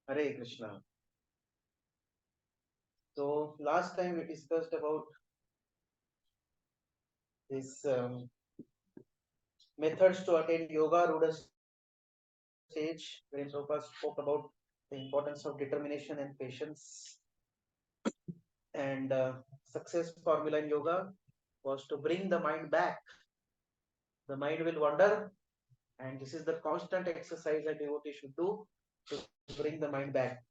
Hare Krishna. So last time we discussed about this methods to attain yoga Ruda stage, wherein Prabhupada spoke about the importance of determination and patience. And success formula in yoga was to bring the mind back. The mind will wander, and this is the constant exercise a devotee should do to bring the mind back.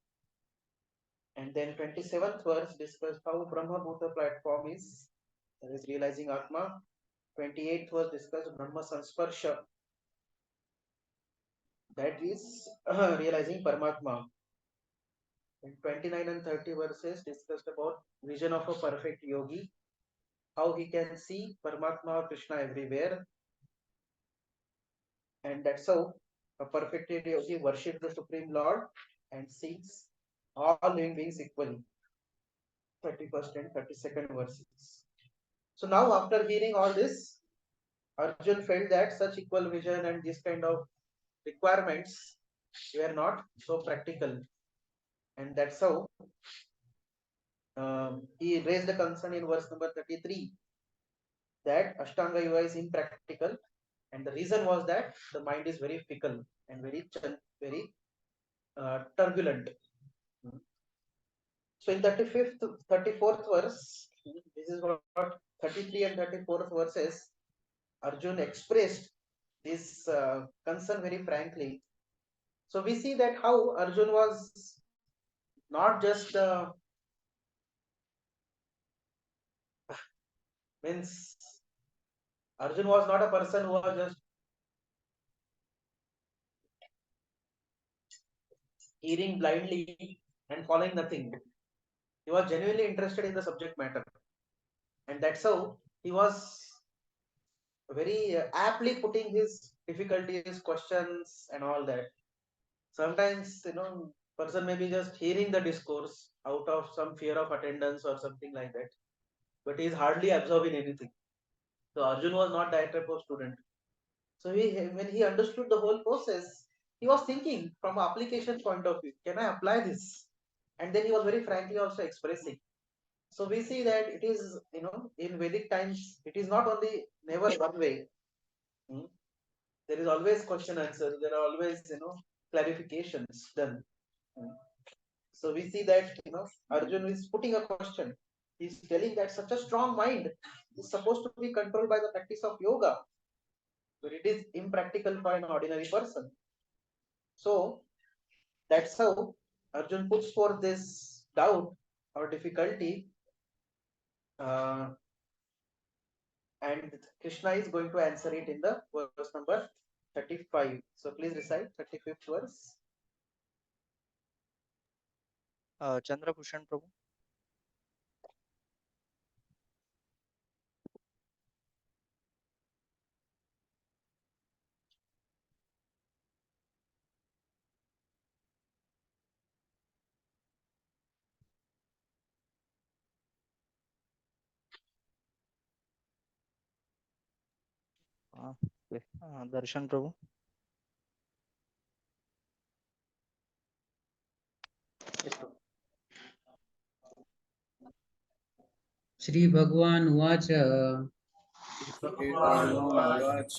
And then 27th verse discussed how Brahma Bhuta platform is, that is realizing Atma. 28th verse discussed Brahma Sansparsha, that is realizing Paramatma. And 29 and 30 verses discussed about vision of a perfect yogi, how he can see Paramatma or Krishna everywhere, and that's how a perfected yogi worships the Supreme Lord and sees all living beings equally. 31st and 32nd verses. So now, after hearing all this, Arjun felt that such equal vision and this kind of requirements were not so practical, and that's how he raised the concern in verse number 33 that Ashtanga Yoga is impractical, and the reason was that the mind is very fickle and very turbulent. So in 35th, 34th verse, this is what 33 and 34th verses, Arjun expressed this concern very frankly. So we see that how Arjun was not just means Arjun was not a person who was just hearing blindly and following nothing. He was genuinely interested in the subject matter, and that's how he was very aptly putting his difficulties, questions, and all that. Sometimes, person may be just hearing the discourse out of some fear of attendance or something like that, but he is hardly absorbing anything. So Arjun was not that type of student. So when he understood the whole process, he was thinking from an application point of view, can I apply this? And then he was very frankly also expressing. So we see that it is, in Vedic times, it is not only never one way. Hmm? There is always question answer. There are always, clarifications done. Hmm. So we see that, Arjun is putting a question. He's telling that such a strong mind is supposed to be controlled by the practice of yoga, but it is impractical for an ordinary person. So that's how Arjun puts forth this doubt or difficulty, uh, and Krishna is going to answer it in the verse number 35. So please recite 35th verse. Chandrabhushan Prabhu. Okay. Darshan Prabhu. श्रीभगवानुवाच श्रीभगवानुवाच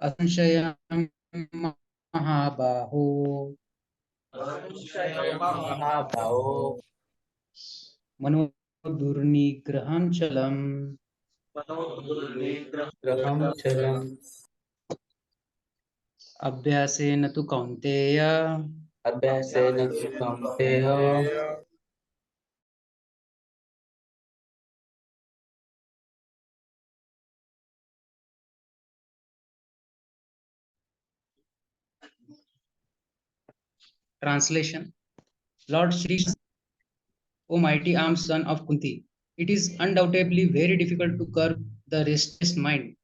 असंशयं महाबाहो महाभावो मनो दुर्निग्रहं चलम् ग्रहं चलम् अभ्यासेन तु कौन्तेय अभ्यासेन तु कौन्तेय Translation. Lord Shri, O mighty armed son of Kunti, it is undoubtedly very difficult to curb the restless mind,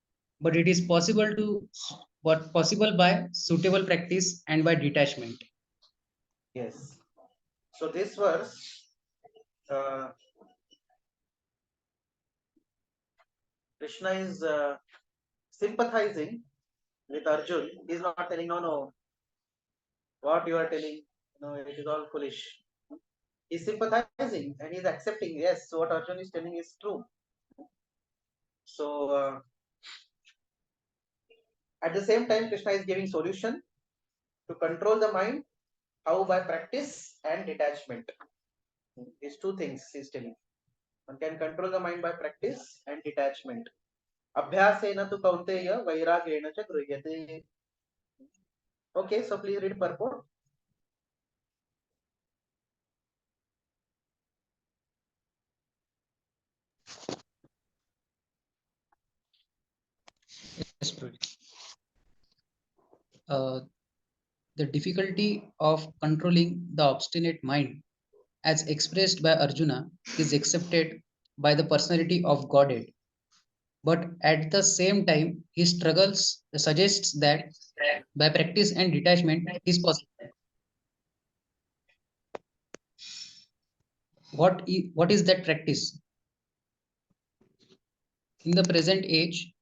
but it is possible by suitable practice and by detachment. Yes. So this verse, Krishna is sympathizing with Arjun. He is not telling, no, no, what you are telling, it is all foolish. He's sympathizing and he's accepting. Yes, so what Arjun is telling is true. So at the same time, Krishna is giving solution to control the mind. How? By practice and detachment. These two things he's telling. One can control the mind by practice and detachment. Abhyasena tu kaunteya vairagena cha grhyate. Okay, so please read purport. Yes, Prabhu. The difficulty of controlling the obstinate mind, as expressed by Arjuna, is accepted by the personality of Godhead. But at the same time, he struggles suggests that by practice and detachment is possible. What is that practice? In the present age,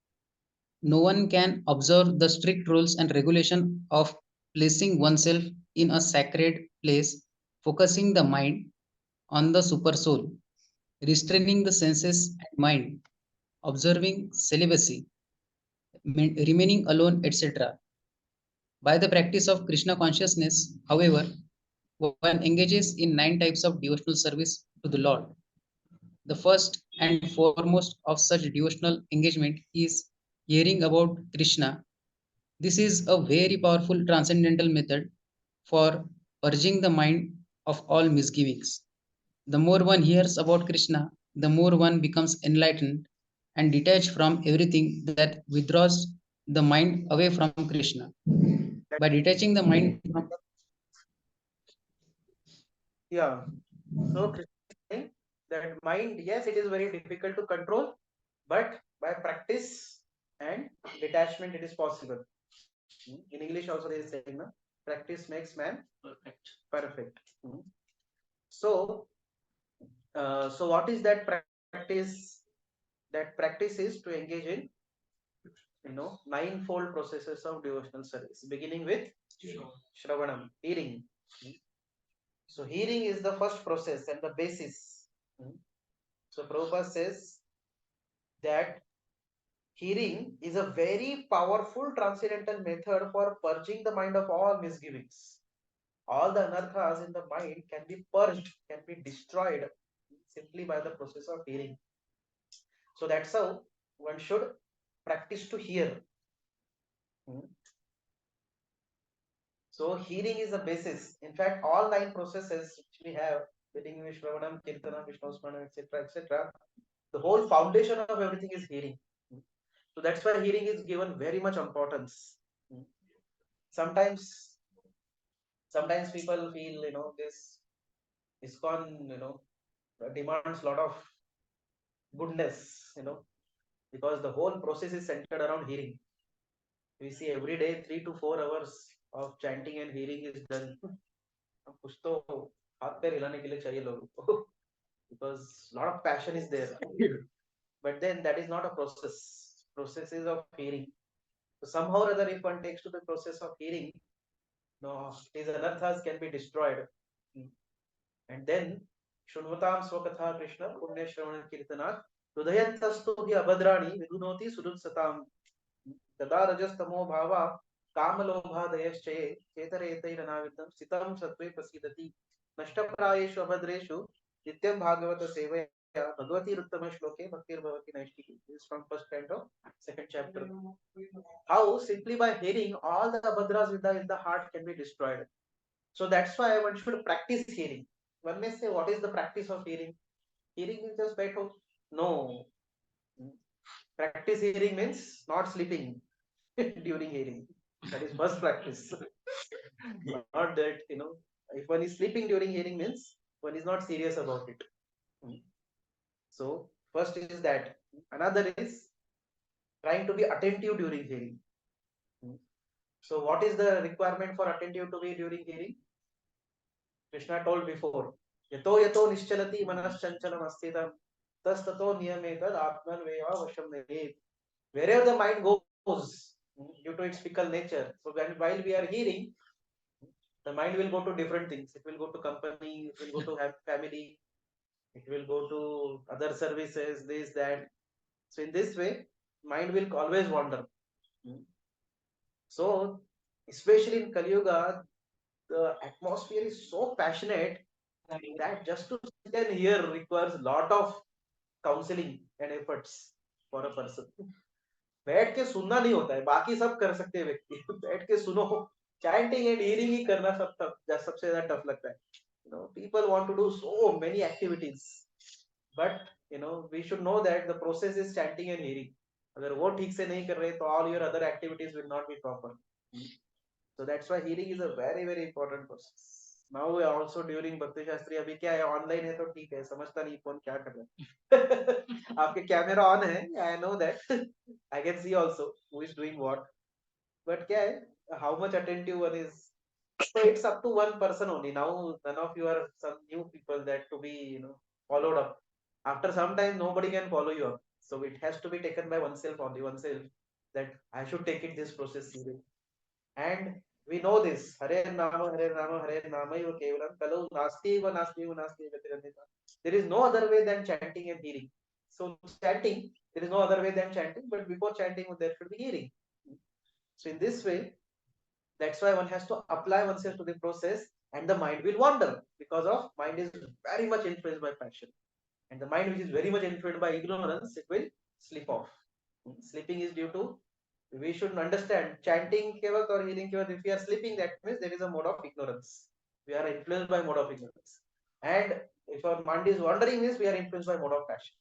no one can observe the strict rules and regulation of placing oneself in a sacred place, focusing the mind on the supersoul, restraining the senses and mind, observing celibacy, remaining alone, etc. By the practice of Krishna consciousness, however, one engages in 9 types of devotional service to the Lord. The first and foremost of such devotional engagement is hearing about Krishna. This is a very powerful transcendental method for purging the mind of all misgivings. The more one hears about Krishna, the more one becomes enlightened and detached from everything that withdraws the mind away from Krishna. By detaching the mind from Yeah. So Krishna is saying that mind, yes, it is very difficult to control, but by practice and detachment, it is possible. In English, also they are saying, na, practice makes man perfect. So, so what is that practice? That practice is to engage in, ninefold processes of devotional service, beginning with Shravanam, hearing. So hearing is the first process and the basis. So Prabhupada says that hearing is a very powerful transcendental method for purging the mind of all misgivings. All the anarthas in the mind can be purged, can be destroyed simply by the process of hearing. So that's how one should practice to hear. So hearing is the basis. In fact, all 9 processes which we have, beginning with Shravanam, Kirtanam, Vishnu Smaranam, etc., etc., the whole foundation of everything is hearing. So that's why hearing is given very much importance. Sometimes, sometimes people feel, this ISKCON, demands a lot of goodness, because the whole process is centered around hearing. We see every day 3 to 4 hours of chanting and hearing is done. कुछ तो हाथ पैर हिलाने के लिए चाहिए लोगों को because lot of passion is there. But then that is not a process. Process is of hearing. So somehow or other, if one takes to the process of hearing, no, these anarthas can be destroyed. And then Shunvatam Swakatha Krishna Punya Shravana Kirtanat Hrudayantastu hi abhadrani vidunoti sudutsatam तदा रजस्तमो भावा कामलोभादयश्चये चेतरेतैरनाविद्धं स्थितं सत्त्वे प्रसीदति नष्टप्रायेषु अभद्रेषु नित्यं भागवत सेवया भगवती उत्तम श्लोके भक्तिर्भवति नैष्टिकी. This is from first canto, second chapter. How simply by hearing all the abhadras in the heart can be destroyed. So that's why one should practice hearing. One may say, what is the practice of hearing? Hearing is just better. No. Practice hearing means not sleeping during hearing. That is first practice. Not that, if one is sleeping during hearing means one is not serious about it. So, first is that. Another is trying to be attentive during hearing. So, what is the requirement for attentive to be during hearing? Krishna told before, yato yato nischalati manaschanchala astitam tastato niyametad atman veva vasham nayet. Wherever the mind goes, due to its fickle nature. So, while we are hearing, the mind will go to different things. It will go to company, it will go to have family, it will go to other services, this, that. So in this way, mind will always wander. So, especially in Kali Yuga, the atmosphere is so passionate that just to sit and hear requires a lot of counseling and efforts for a person. बैठ के सुनना नहीं होता है, बाकी सब कर सकते हैं व्यक्ति. बैठ के सुनो, चैंटिंग एंड हियरिंग ही करना सबसे ज्यादा टफ लगता है. People want to do so many activities, but we should know that the process is chanting and hearing. अगर वो ठीक से नहीं कर रहे तो all your other activities will not be proper. So that's why hearing is a very very important process. Now we are also during Bhakti Shastri. अभी क्या है, ऑनलाइन है तो ठीक है, समझता नहीं कौन क्या कर रहा है. आपके कैमरा ऑन है, I know that. I can see also who is doing what. But क्या है, how much attentive one is. So it's up to one person only. Now none of you are some new people that to be followed up. After some time nobody can follow you up. So it has to be taken by oneself only, oneself, that I should take it this process seriously. And we know this. Hare Nama, Hare Nama, Hare Nama, Kevalam, Kalau Nasti, Nasti, Nasti. There is no other way than chanting and hearing. So chanting, there is no other way than chanting, but before chanting there should be hearing. So in this way, that's why one has to apply oneself to the process, and the mind will wander, because of mind is very much influenced by passion, and the mind which is very much influenced by ignorance, it will slip off. Sleeping is due to, we should understand, chanting kevat or hearing kevat, if we are sleeping, that means there is a mode of ignorance. We are influenced by mode of ignorance. And if our mind is wandering, means we are influenced by mode of passion.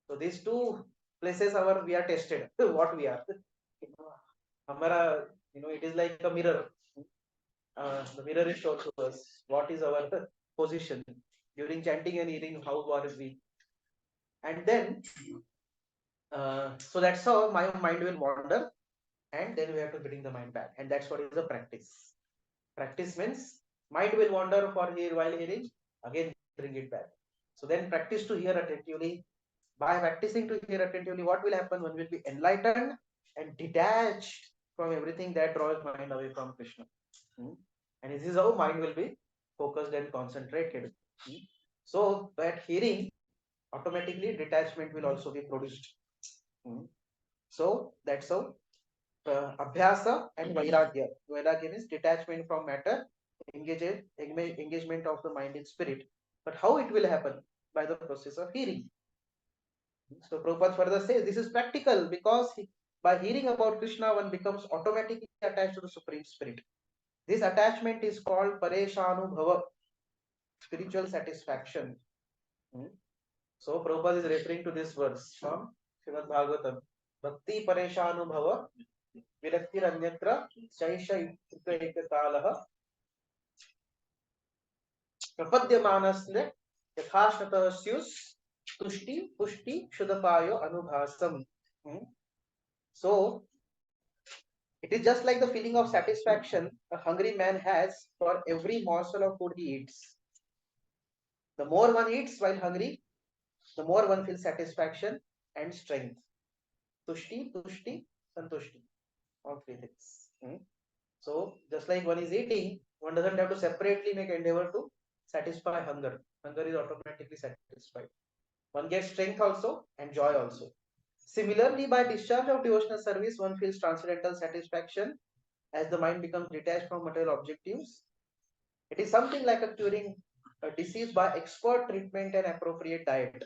So these two places we are tested what we are. Hamara, it is like a mirror. The mirror is shown to us what is our position during chanting and hearing, how are we. And then so that's how my mind will wander, and then we have to bring the mind back, and that's what is the practice. Practice means mind will wander while hearing, again bring it back. So then practice to hear attentively. By practicing to hear attentively, what will happen? One will be enlightened and detached from everything that draws mind away from Krishna. And this is how mind will be focused and concentrated. So that hearing, automatically detachment will also be produced. So that's how Abhyasa and Vairagya. Vairagya means detachment from matter, engagement of the mind in spirit. But how it will happen? By the process of hearing. So Prabhupada further says this is practical, because by hearing about Krishna, one becomes automatically attached to the Supreme Spirit. This attachment is called Pareshanubhava, spiritual satisfaction. So Prabhupada is referring to this verse from Srimad Bhagavatam. Bhakti Pareshanubhava Viraktir Anyatra Shaisha Yuktaikatalah Prapadyamanasne Yathashnatasyus Tushti Pushti Shudapayo Anubhasam. So it is just like the feeling of satisfaction a hungry man has for every morsel of food he eats. The more one eats while hungry, the more one feels satisfaction and strength. Tushti, Pushti, Santushti. All three things. So just like one is eating, one doesn't have to separately make endeavor to satisfy hunger. Hunger is automatically satisfied. One gets strength also and joy also. Similarly, by discharge of devotional service, one feels transcendental satisfaction as the mind becomes detached from material objectives. It is something like a curing a disease by expert treatment and appropriate diet.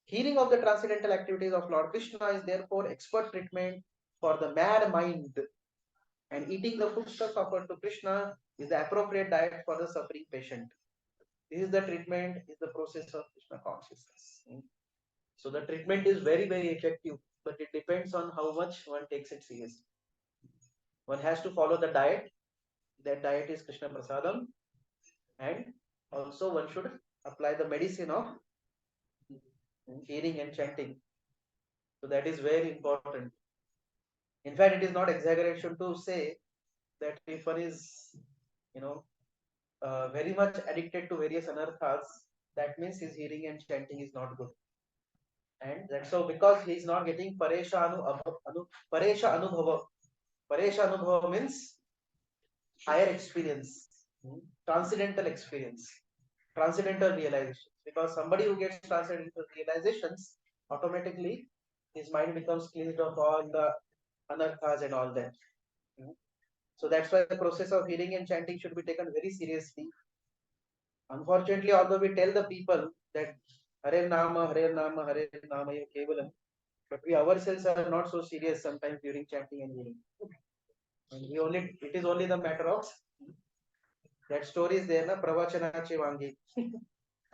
Hearing of the transcendental activities of Lord Krishna is therefore expert treatment for the mad mind, and eating the foodstuffs offered to Krishna is the appropriate diet for the suffering patient. This is the treatment, is the process of Krishna consciousness. So the treatment is very, very effective, but it depends on how much one takes it seriously. One has to follow the diet. That diet is Krishna Prasadam, and also one should apply the medicine of hearing and chanting. So that is very important. In fact, it is not exaggeration to say that if one is, very much addicted to various anarthas, that means his hearing and chanting is not good. And that's so, because he is not getting Paresha Anubhava. Paresha Anubhava means higher experience, transcendental experience, transcendental realization. Because somebody who gets transcendental realizations, automatically his mind becomes cleansed of all the anarthas and all that. So that's why the process of hearing and chanting should be taken very seriously. Unfortunately, although we tell the people that Hare Nama, Hare Nama, Hare Nama, Kevalam, but we ourselves are not so serious sometimes during chanting and hearing. And it is only the matter of that story is there, na Pravachanache Vangi.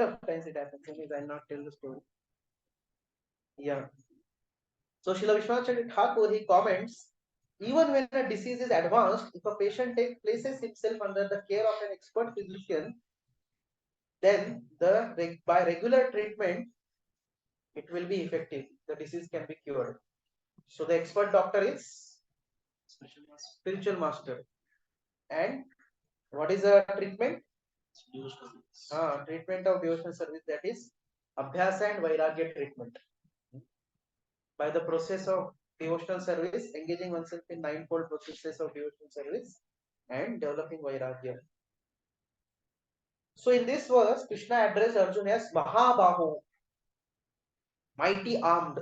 Sometimes it happens. Anyways, I'll not tell the story. Yeah. So Srila Vishwanath Thakur, he comments, even when a disease is advanced, if a patient places himself under the care of an expert physician, then by regular treatment, it will be effective. The disease can be cured. So the expert doctor is spiritual master. And what is the treatment? Treatment of devotional service, that is Abhyasa and Vairagya treatment. By the process of devotional service, engaging oneself in ninefold processes of devotional service and developing Vairagya. So in this verse, Krishna addressed Arjuna as Mahabahu, mighty armed.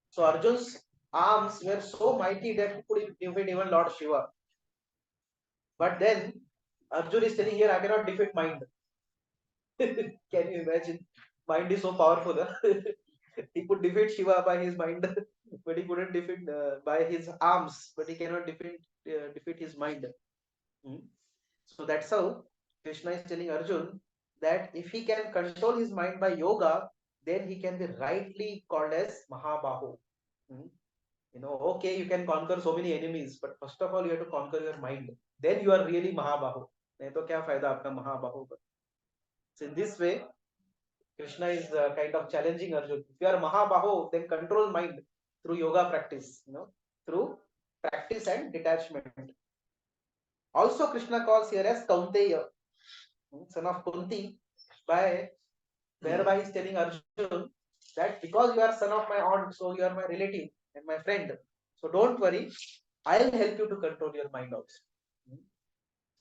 So Arjun's arms were so mighty that he could defeat even Lord Shiva. But then Arjuna is telling here, I cannot defeat mind. Can you imagine? Mind is so powerful. Huh? He could defeat Shiva by his mind, but he couldn't defeat by his arms. But he cannot defeat his mind. So that's how Krishna is telling Arjun that if he can control his mind by yoga, then he can be rightly called as Mahabahu. Okay, you can conquer so many enemies, but first of all, you have to conquer your mind. Then you are really Mahabahu. नहीं तो क्या फायदा आपका महाबाहु का? So in this way, Krishna is kind of challenging Arjun. If you are Mahabahu, then control mind through yoga practice, through practice and detachment. Also, Krishna calls here as Kaunteya, son of Kunti, whereby he is telling Arjun that because you are son of my aunt, so you are my relative and my friend. So don't worry, I'll help you to control your mind also.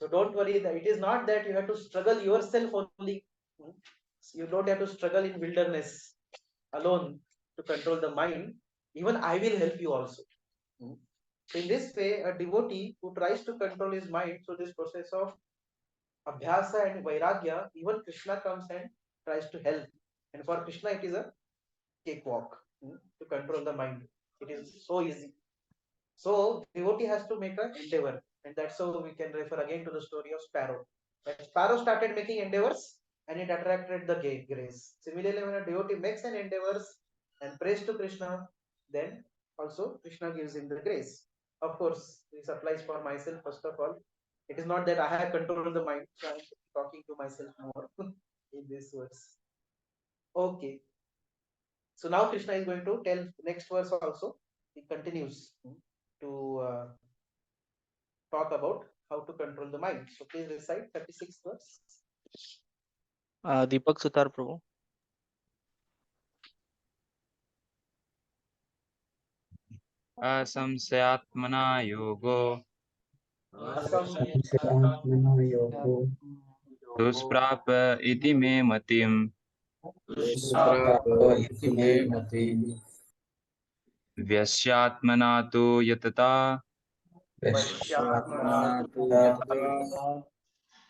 So don't worry, that it is not that you have to struggle yourself only. You don't have to struggle in wilderness alone to control the mind. Even I will help you also. So in this way, a devotee who tries to control his mind through this process of Abhyasa and Vairagya, even Krishna comes and tries to help. And for Krishna, it is a cakewalk to control the mind. It is so easy. So devotee has to make an endeavor, and that's how we can refer again to the story of Sparrow. When Sparrow started making endeavors, and it attracted the grace. Similarly, when a devotee makes an endeavors and prays to Krishna, then also Krishna gives him the grace. Of course, this applies for myself first of all. It is not that I have control of the mind, so I'm talking to myself more in this verse. Okay. So now Krishna is going to tell next verse also. He continues to talk about how to control the mind. So please recite 36th verse. Deepak Sutar Prabhu. असंशयात्मना योगो संशयात्मना योगो दुष्प्राप इति मे मतिम् दुष्प्राप इति मे मतिः व्यस्यात्मना तु यतता वैश्यात्मना तु यतता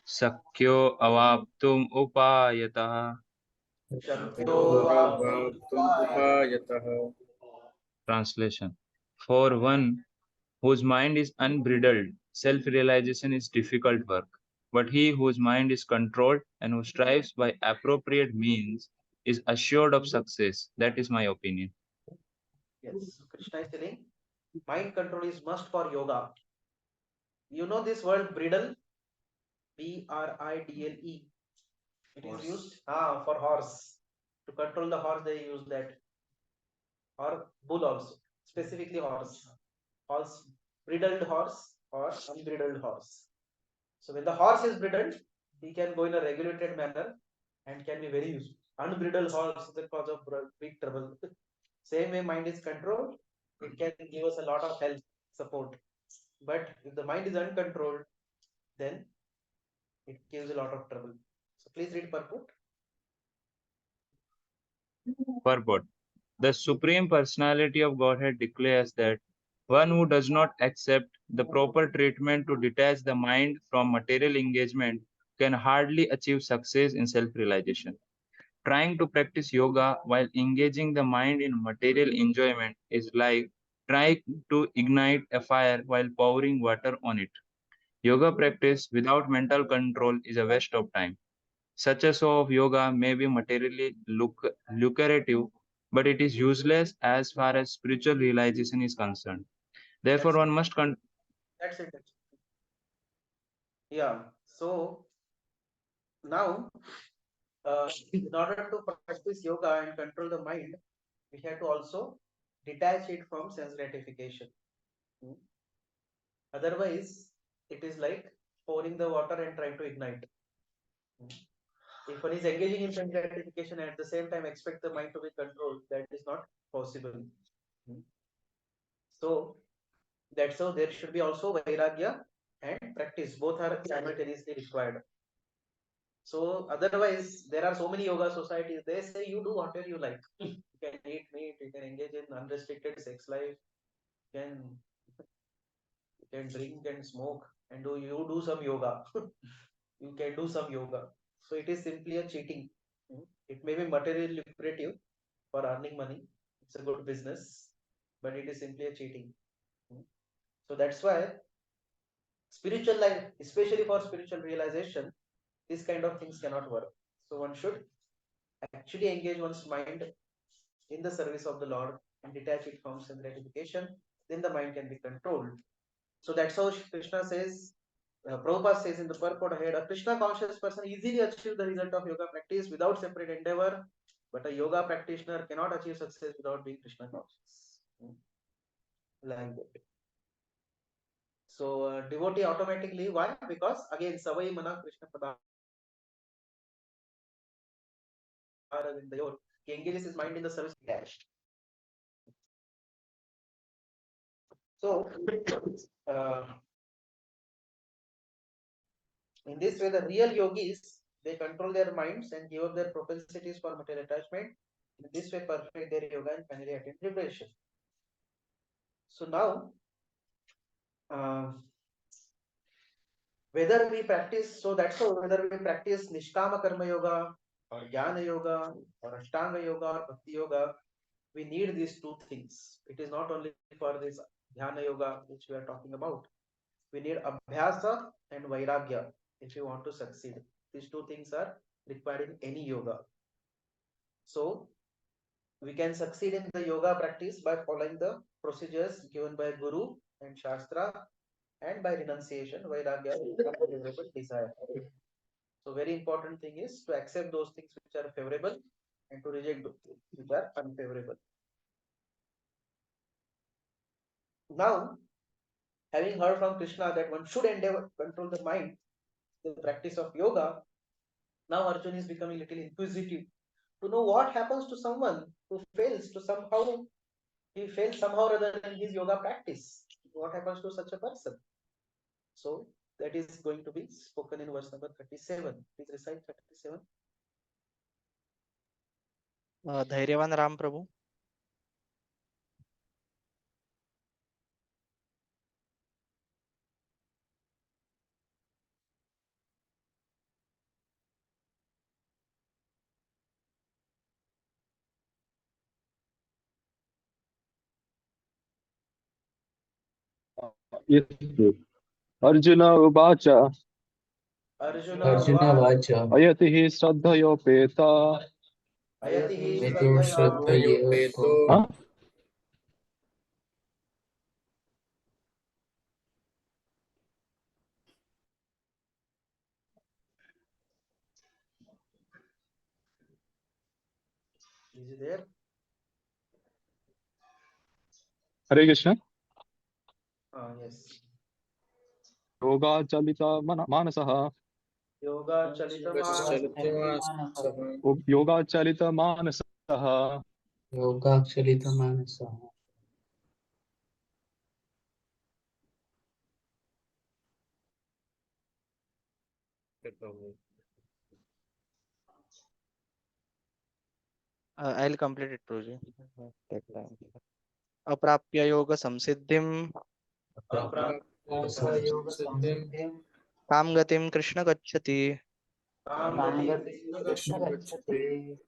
शक्यो अवाप्तुम् उपायतः शक्यो वाप्तुम् उपायतः. Translation: For one whose mind is unbridled, self-realization is difficult work. But he whose mind is controlled and who strives by appropriate means is assured of success. That is my opinion. Yes, Krishna is telling mind control is must for yoga. You know this word bridle, Bridle. It is used for horse. To control the horse, they use that. Or bull also, specifically horse. Horse, bridled horse or unbridled horse. So when the horse is bridled, he can go in a regulated manner and can be very useful. Unbridled horse is the cause of big trouble. Same way mind is controlled, it can give us a lot of health support. But if the mind is uncontrolled, then it gives a lot of trouble. So please read purport. Purport. The Supreme Personality of Godhead declares that one who does not accept the proper treatment to detach the mind from material engagement can hardly achieve success in self-realization. Trying to practice yoga while engaging the mind in material enjoyment is like trying to ignite a fire while pouring water on it. Yoga practice without mental control is a waste of time. Such a show of yoga may be materially lucrative, but it is useless as far as spiritual realization is concerned. Therefore, That's one it. must That's it. Yeah. So now, in order to practice yoga and control the mind, we have to also detach it from sense gratification. Hmm. Otherwise, it is like pouring the water and trying to ignite. Hmm. If one is engaging in sense gratification and at the same time expect the mind to be controlled, that is not possible. Hmm. So that's how there should be also vairagya and practice. Both are simultaneously required. So otherwise, there are so many yoga societies. They say you do whatever you like. You can eat meat. You can engage in unrestricted sex life. You can drink and smoke, and do some yoga. You can do some yoga. So it is simply a cheating. It may be materially lucrative for earning money. It's a good business, but it is simply a cheating. So that's why spiritual life, especially for spiritual realization, these kind of things cannot work. So one should actually engage one's mind in the service of the Lord and detach it from sense gratification, then the mind can be controlled. So that's how Krishna says, Prabhupada says in the purport ahead, a Krishna conscious person easily achieves the result of yoga practice without separate endeavor, but a yoga practitioner cannot achieve success without being Krishna conscious. Like that. So devotee automatically, why? Because again, Savai Mana Krishna Pada. He engages his mind in the service detached. So, in this way, the real yogis, they control their minds and give up their propensities for material attachment. In this way, perfect their yoga and finally attain liberation. So now, whether we practice, so that's how whether we practice Nishkama Karma Yoga or Jnana Yoga or Ashtanga Yoga or Bhakti Yoga, we need these two things. It is not only for this Dhyana Yoga which we are talking about. We need Abhyasa and Vairagya if you want to succeed. These two things are required in any yoga. So we can succeed in the yoga practice by following the procedures given by Guru and Shastra and by renunciation, Vairagya, unfavorable desire. So very important thing is to accept those things which are favorable and to reject those things which are unfavorable. Now, having heard from Krishna that one should endeavor to control the mind, the practice of yoga, now Arjuna is becoming a little inquisitive to know what happens to someone who fails to somehow, he fails somehow or other in his yoga practice. What happens to such a person? So that is going to be spoken in verse number 37. Please recite 37. धैर्यवान राम प्रभु. अर्जुन उवाच Arjuna Vacha अयति हि श्रद्धयोपेत Ayatihi Veto Shraddhayopeto Is it there? Hare Krishna Yes. योगाचलित मानसः Yoga योगाचलित मानसः Yogakshalitamanasaha I'll complete it, Prabhuji. Take time. Aprapya yoga samsiddhim Samsiddhim kam gatim Krishna gacchati. Krishna Gacchati.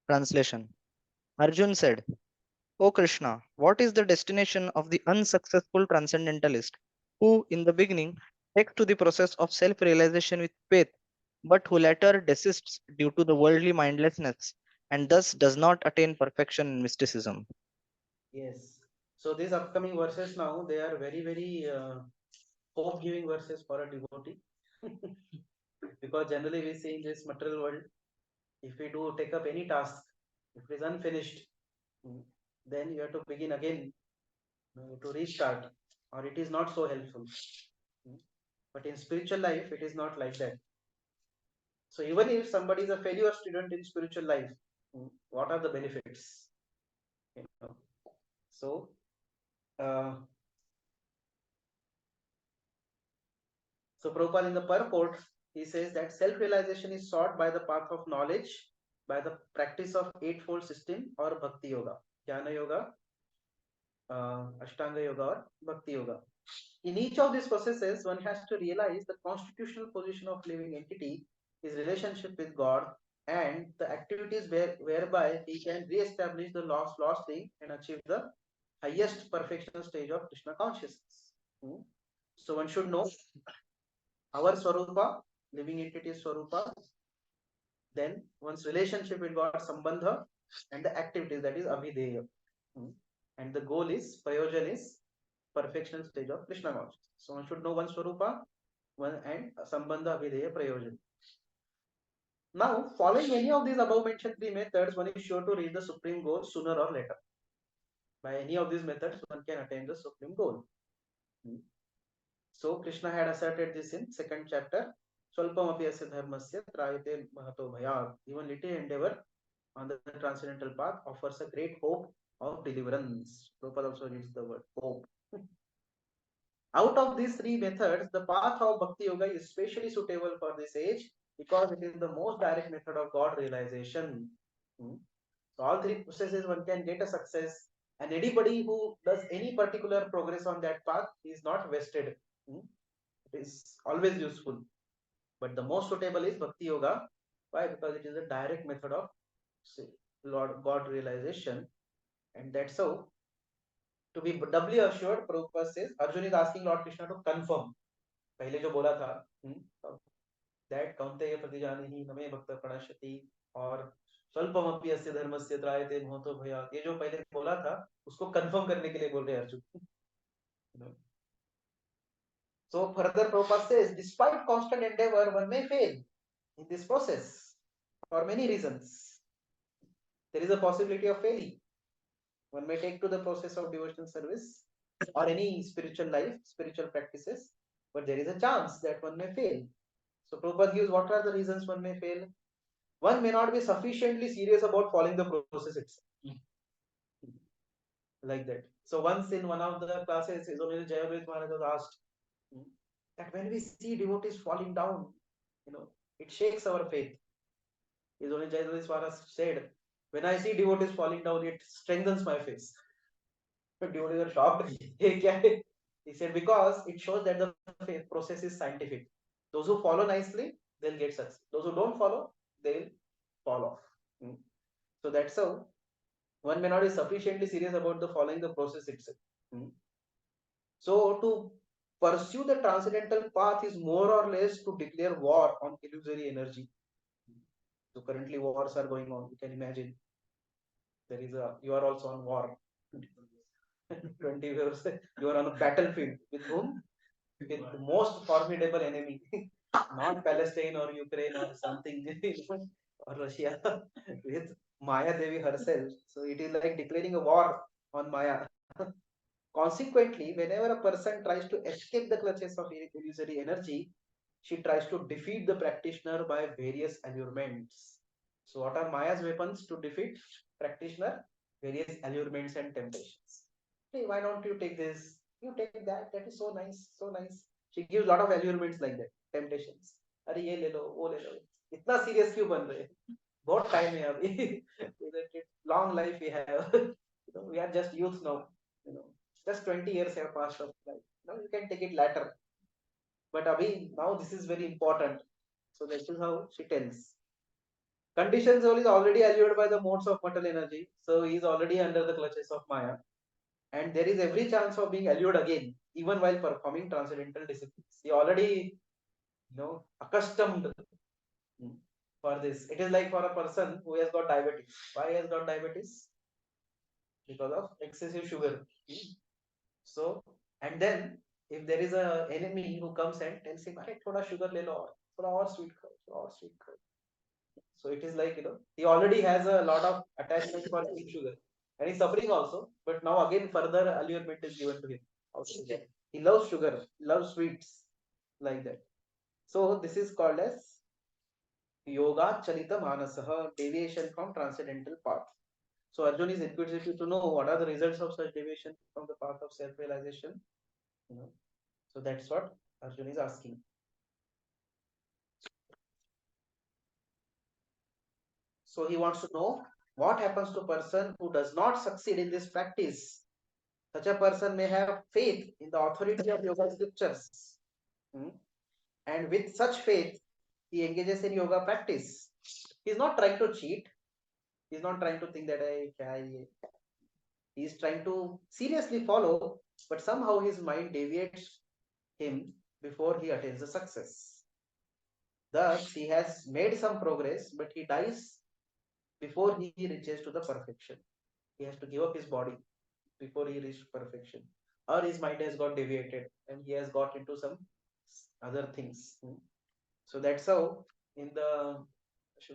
Translation. Arjun said, O Krishna, what is the destination of the unsuccessful transcendentalist who, in the beginning, takes to the process of self realization with faith, but who later desists due to the worldly mindlessness and thus does not attain perfection in mysticism? Yes. So these upcoming verses now, they are very, very hope-giving verses for a devotee. Because generally we see in this material world, if we do take up any task, if it is unfinished, then you have to begin again to restart, or it is not so helpful. But in spiritual life, it is not like that. So even if somebody is a failure student in spiritual life, what are the benefits? You know? So so Prabhupada in the purport, he says that self-realization is sought by the path of knowledge, by the practice of eightfold system or bhakti yoga, jnana yoga, ashtanga yoga or bhakti yoga. In each of these processes, one has to realize the constitutional position of living entity, his relationship with God, and the activities whereby he can re-establish the lost thing and achieve the highest perfectional stage of Krishna consciousness. So one should know our Swarupa, living entity Swarupa, then one's relationship with God, Sambandha, and the activities, that is Abhideya. And the goal is, Prayojan is perfectional stage of Krishna consciousness. So one should know one Swarupa, one and Sambandha, Abhideya, Prayojan. Now, following any of these above mentioned three methods, one is sure to reach the supreme goal sooner or later. By any of these methods, one can attain the supreme goal. So Krishna had asserted this in second chapter. Swalpamapi asya dharmasya trayate mahato bhayat. Even little endeavor on the transcendental path offers a great hope of deliverance. Prabhupada also uses the word hope. Out of these three methods, the path of Bhakti Yoga is especially suitable for this age because it is the most direct method of God realization. So all three processes one can get a success, and anybody who does any particular progress on that path is not wasted. It is always useful. But the most suitable is Bhakti Yoga. Why? Because it is a direct method of Lord God realization, and that's how. To be doubly assured, Prabhupada says, Arjun is asking Lord Krishna to confirm. पहले जो बोला था, that कौन्तेय प्रतिजानीहि नमे भक्त प्रणश्यति और स्वल्पमपि अस्य धर्मस्य त्रायते मोहतो भयात्, ये जो पहले बोला था उसको कंफर्म करने के लिए बोल रहे हैं Arjun. So further Prabhupada says, despite constant endeavor, one may fail in this process for many reasons. There is a possibility of failing. One may take to the process of devotional service or any spiritual life, spiritual practices, but there is a chance that one may fail. So Prabhupada gives what are the reasons one may fail. One may not be sufficiently serious about following the process itself. Like that. So once in one of the classes, His Holiness Jayavrit Maharaj was asked that when we see devotees falling down, it shakes our faith. His Holiness Jayavrit Maharaj said, when I see devotees falling down, it strengthens my faith. Devotees were shocked. He said, because it shows that the process is scientific. Those who follow nicely, they'll get success. Those who don't follow, they'll fall off. So that's how one may not be sufficiently serious about the following the process itself. So to pursue the transcendental path is more or less to declare war on illusory energy. So currently wars are going on. You can imagine you are also on war. 20 years you are on a battlefield with whom? With the most formidable enemy, not Palestine or Ukraine or something or Russia, with Maya Devi herself. So it is like declaring a war on Maya. Consequently, whenever a person tries to escape the clutches of illusory energy, she tries to defeat the practitioner by various allurements. So what are Maya's weapons to defeat practitioner? Various allurements and temptations. Hey, why don't you take this? You take that. That is so nice, so nice. She gives lot of allurements like that, temptations. अरे ये ले लो, वो ले लो. इतना serious क्यों बन रहे? बहुत time है अभी. Long life we have. We are just youth now. Just 20 years have passed of life. Now you can take it later. But abhi, now this is very important. So this is how she tells. Conditioned soul is already allured by the modes of mortal energy. So he is already under the clutches of Maya. And there is every chance of being allured again, even while performing transcendental disciplines. He already, accustomed for this. It is like for a person who has got diabetes. Why he has got diabetes? Because of excessive sugar. So, and then if there is a enemy who comes and tells him, "Hey, thoda sugar le lo, thoda aur sweet kho, thoda aur sweet kho." So it is like, he already has a lot of attachment for sweet sugar, and he's suffering also. But now again, further allurement is given to him. He loves sugar, loves sweets, like that. So this is called as yoga charita manasaha, deviation from transcendental path. So Arjun is inquisitive to know what are the results of such deviation from the path of self-realization. So that's what Arjun is asking. So he wants to know what happens to a person who does not succeed in this practice. Such a person may have faith in the authority of yoga scriptures. And with such faith, he engages in yoga practice. He's not trying to cheat. He's not trying to think that he is trying to seriously follow, but somehow his mind deviates him before he attains the success. Thus, he has made some progress, but he dies before he reaches to the perfection. He has to give up his body before he reaches perfection, or his mind has got deviated and he has got into some other things. So that's how in the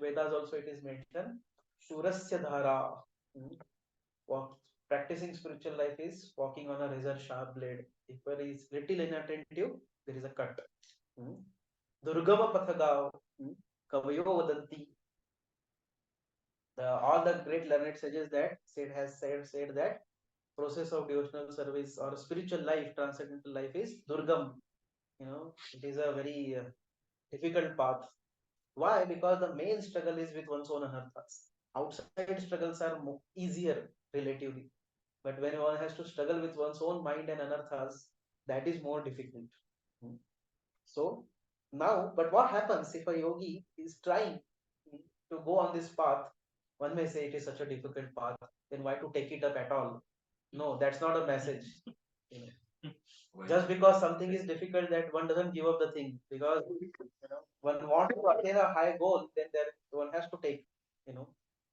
Vedas also it is mentioned, Shurasya Dhara. Practicing spiritual life is walking on a razor sharp blade. If one is little inattentive, there is a cut. Durgama Pathagav, Kavayo Vadanti. All the great learned sages that said that process of devotional service or spiritual life, transcendental life is Durgam. It is a very difficult path. Why? Because the main struggle is with one's own anarthas. Outside struggles are easier relatively. But when one has to struggle with one's own mind and anarthas, that is more difficult. So now, but what happens if a yogi is trying to go on this path? One may say it is such a difficult path, then why to take it up at all? No, that's not a message. Just because something is difficult, that one doesn't give up the thing. Because one wants to attain a high goal, then one has to take,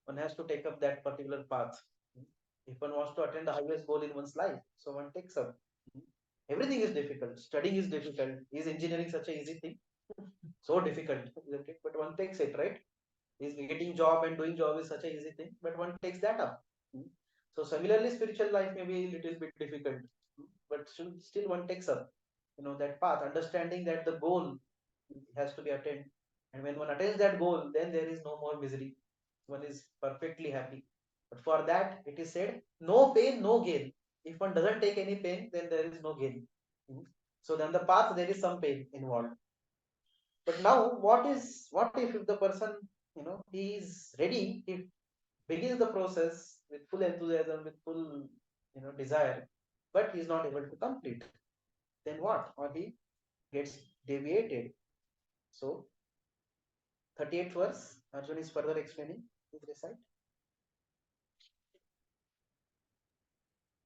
one has to take up that particular path. If one wants to attain the highest goal in one's life, so one takes up. Everything is difficult. Studying is difficult. Is engineering such an easy thing? So difficult, isn't it? But one takes it, right? Is getting job and doing job is such an easy thing, but one takes that up. So similarly, spiritual life may be a little bit difficult, but still one takes up, that path, understanding that the goal has to be attained. And when one attains that goal, then there is no more misery. One is perfectly happy. But for that, it is said, no pain, no gain. If one doesn't take any pain, then there is no gain. So then the path, there is some pain involved. But now, what if the person, he is ready, he begins the process with full enthusiasm, with full, desire, but he is not able to complete. Then what? Or he gets deviated. So 38th verse, Arjun is further explaining. Please recite.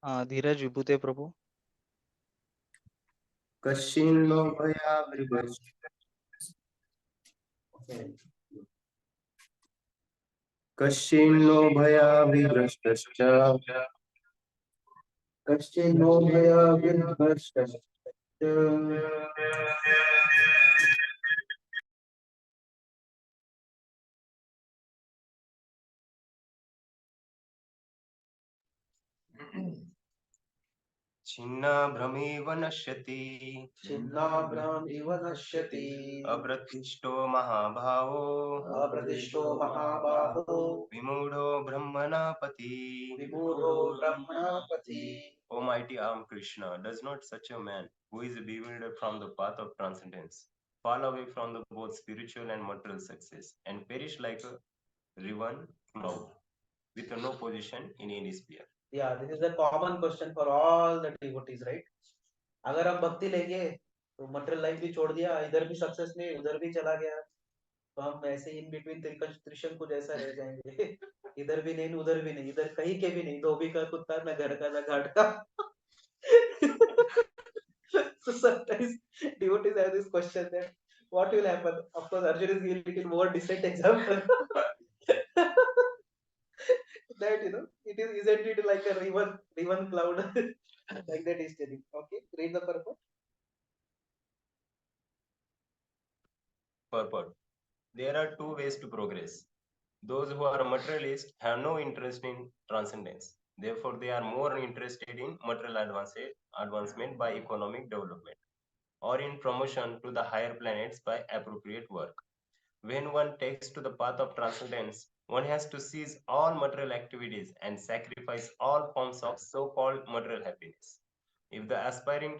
धीरज विभूते प्रभु. कश्चिन्नो भयावृतश्च कश्चिन्नो भयाविभ्रष्टश्च कश्चिन्नो भयाविभ्रष्टश्च छिन्नाभ्रमिव नश्यति छिन्नाभ्रमिव नश्यति अप्रतिष्ठो महाभावो अप्रतिष्ठो महाबाहो विमूढो ब्रह्मणा पति विमूढो ब्रह्मणा पथि O mighty arm Krishna, does not such a man, who is bewildered from the path of transcendence, fall away from the both spiritual and material success, and perish like a riven cloud, with no position in any sphere? Yeah, this is a common question for all the devotees, right? अगर हम भक्ति लेंगे तो material life भी छोड़ दिया, इधर भी सक्सेस नहीं, उधर भी चला गया, तो हम ऐसे इन बिटवीन त्रिशंकु जैसा रह जाएंगे। इधर भी नहीं, उधर भी नहीं, इधर कहीं के भी नहीं, धोबी का कुत्ता, ना घर का, ना घाट का। So sometimes devotees have this question that what will happen? Of course, Arjun is giving little more decent example. That it is isn't it like a riven cloud like that is telling. Okay, read the purport. Purport. There are two ways to progress. Those who are materialists have no interest in transcendence. Therefore, they are more interested in material advancement by economic development or in promotion to the higher planets by appropriate work. When one takes to the path of transcendence, one has to cease all material activities and sacrifice all forms of so-called material happiness. If the aspiring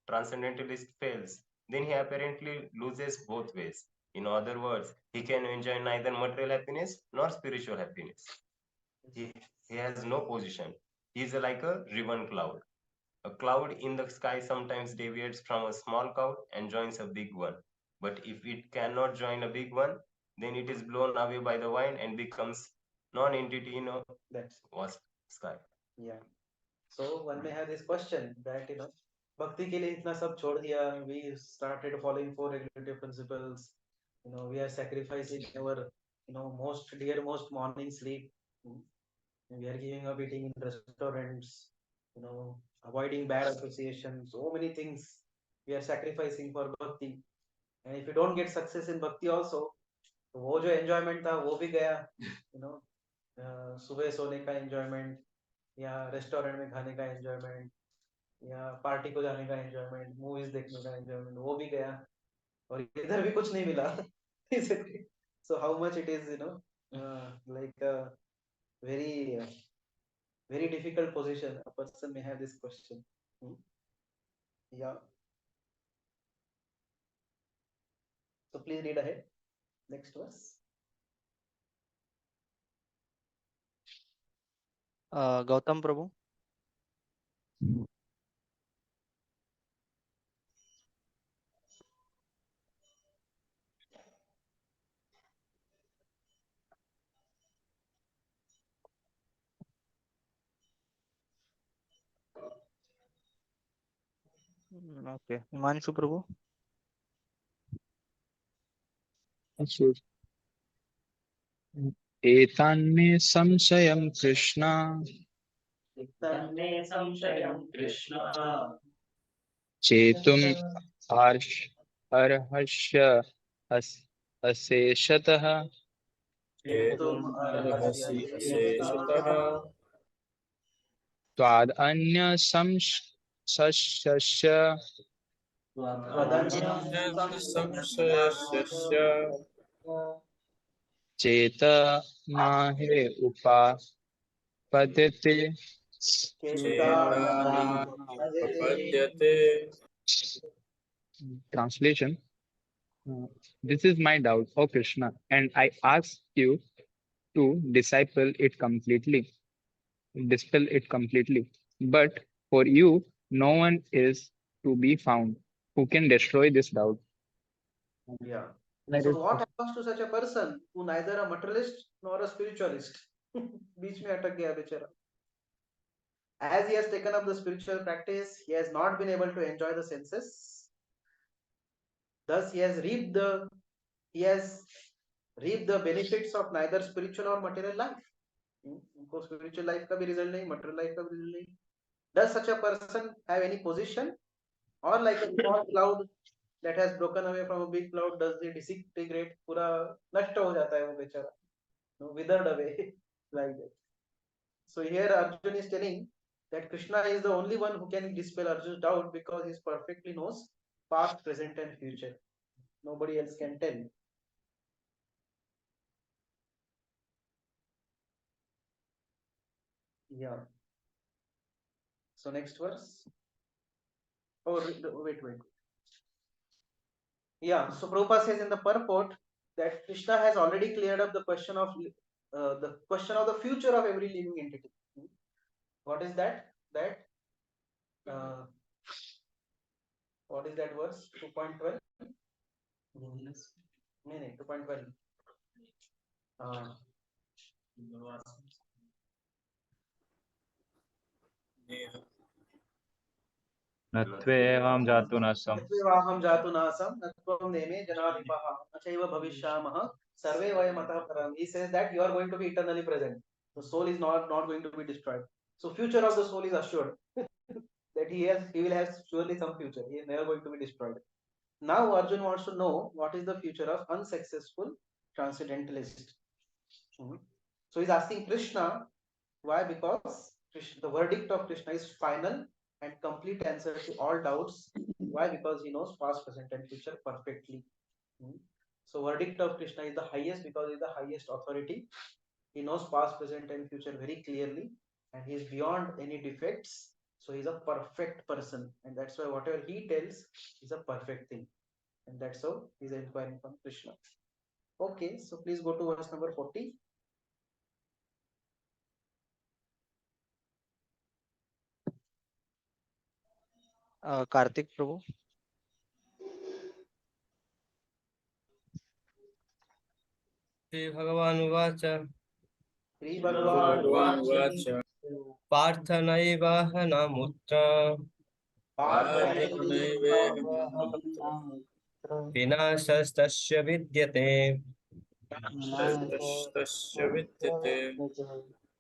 transcendentalist fails, then he apparently loses both ways. In other words, he can enjoy neither material happiness nor spiritual happiness. He, he has no position. He is like a riven cloud. A cloud in the sky sometimes deviates from a small cloud and joins a big one. But if it cannot join a big one, then it is blown away by the wind and becomes non-entity in a That's vast sky. yeah. So one may have this question that bhakti के लिए इतना सब छोड़ दिया, we started following four regulative principles, we are sacrificing our most dear most morning sleep. We are giving up eating in restaurants, avoiding bad associations, so many things we are sacrificing for bhakti. And if you don't get success in bhakti also, तो वो जो enjoyment था वो भी गया, सुबह सोने का enjoyment या रेस्टोरेंट में खाने का enjoyment या पार्टी को जाने का enjoyment, मूवीज देखने का enjoyment वो भी गया, और इधर भी कुछ नहीं मिला। So how much it is like a very very difficult position a person may have this question. Yeah, so please read ahead, next verse. Gautam Prabhu. Okay, Himanshu Prabhu. एतान्मे संशयं कृष्ण तन्मे संशयं कृष्ण चेतुम् अर्हस्य अशेषतः तुम अर्हसि अशेषतः त्वादन्य संशयस्य त्वदन्यं संशयस्य चेतनाहे उपापद्यते चेतनानुपपद्यते. Translation. This is my doubt, O Krishna, and I ask you to dispel it completely. But for you, no one is to be found who can destroy this doubt. Yeah. So what happens to such a person who neither a materialist nor a spiritualist? बीच में अटक गया बेचारा. As he has taken up the spiritual practice, he has not been able to enjoy the senses. Thus, he has reaped the benefits of neither spiritual or material life. उनको spiritual life का भी result नहीं, material life का भी result नहीं. Does such a person have any position, or like a small cloud that has broken away from a big cloud, does it disintegrate? पूरा नष्ट हो जाता है वो बेचारा, withered away like that. So here Arjun is telling that Krishna is the only one who can dispel Arjun's doubt, because he perfectly knows past, present, and future. Nobody else can tell. Yeah. So next verse. Oh, wait. Yeah, so Prabhupada says in the purport that Krishna has already cleared up the question of the future of every living entity. What is that? Uh, what is that verse? 2.12? No, 2.12. नत्वेवां जातु नासम् नत्वेवाहं जातु नासं नत्वं नेमे जनाधिपः नचैव भविष्यामः सर्वे वयम् अतः परम्. He says that you are going to be eternally present. The soul is not going to be destroyed. So future of the soul is assured. That he will have surely some future. He is never going to be destroyed. Now Arjun wants to know what is the future of unsuccessful transcendentalist. So he's asking Krishna. Why? Because the verdict of Krishna is final and complete answer to all doubts. Why? Because he knows past, present, and future perfectly. So verdict of Krishna is the highest because he is the highest authority. He knows past, present, and future very clearly, and he is beyond any defects. So he's a perfect person, and that's why whatever he tells is a perfect thing, and that's how he's inquiring from Krishna. Okay, so please go to verse number 40. Karthik Prabhu. श्रीभगवानुवाच Sri Bhagavan Partha नैवाहनमुत्र विनाशस्तस्य विद्यते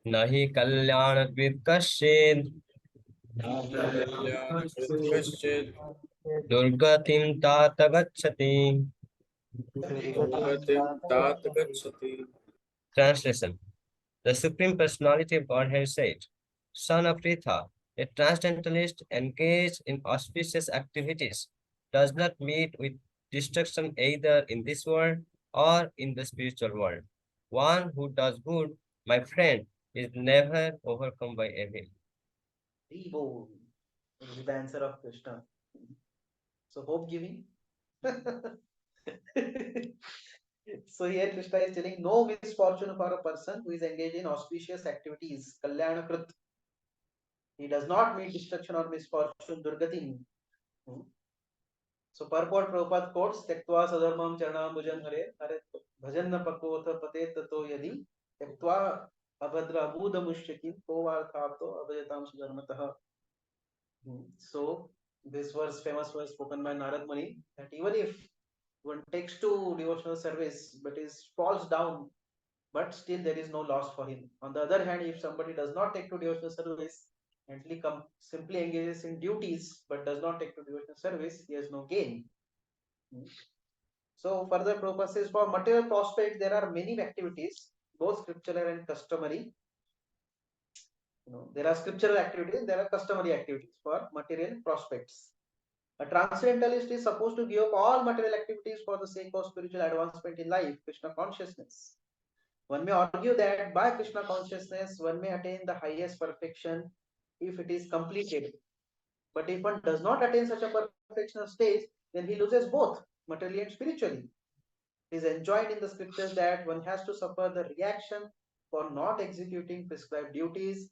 न हि कल्याणकृत् कश्चित् दुर्गतिं तात गच्छति. Translation. The Supreme Personality of Godhead said, Son of Pritha, a transcendentalist engaged in auspicious activities does not meet with destruction either in this world or in the spiritual world. One who does good, my friend, is never overcome by evil. Rebo is the answer of Krishna. So hope giving. So here Krishna is telling no misfortune for a person who is engaged in auspicious activities. Kalyanakrit. He does not meet destruction or misfortune. Durgati. So purport Prabhupada quotes Tektva sadharmam charanam bhujan hare hare bhajan na pakotha pate tato yadi Tektva abhadra abhuda mushyakin kovarthapto abhajatam sudharmatah. So this verse, famous verse spoken by Narad Muni, that even if one takes to devotional service but is falls down, but still there is no loss for him. On the other hand, if somebody does not take to devotional service and simply engages in duties but does not take to devotional service, he has no gain. So further Prabhupada says for material prospects there are many activities, both scriptural and customary. There are scriptural activities, there are customary activities for material prospects. A transcendentalist is supposed to give up all material activities for the sake of spiritual advancement in life, Krishna consciousness. One may argue that by Krishna consciousness, one may attain the highest perfection if it is completed. But if one does not attain such a perfectional stage, then he loses both materially and spiritually. It is enjoined in the scriptures that one has to suffer the reaction for not executing prescribed duties.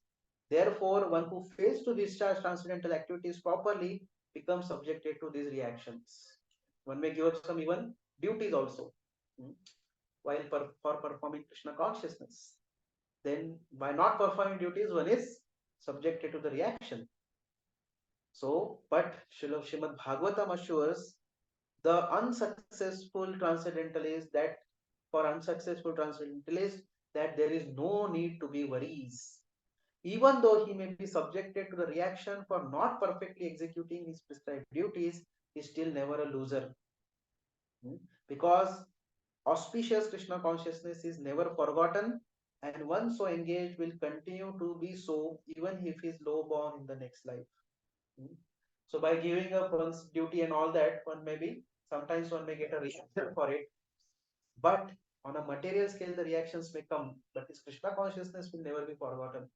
Therefore, one who fails to discharge transcendental activities properly becomes subjected to these reactions. One may give up some even duties also while for performing Krishna consciousness. Then, by not performing duties, one is subjected to the reaction. So, but Srimad Bhagavatam assures the unsuccessful transcendentalist that for unsuccessful transcendentalist that there is no need to be worries. Even though he may be subjected to the reaction for not perfectly executing his prescribed duties, he is still never a loser. Because auspicious Krishna consciousness is never forgotten, and one so engaged will continue to be so even if he is low born in the next life. So by giving up one's duty and all that, one may be sometimes one may get a reaction for it, but on a material scale the reactions may come, but his Krishna consciousness will never be forgotten.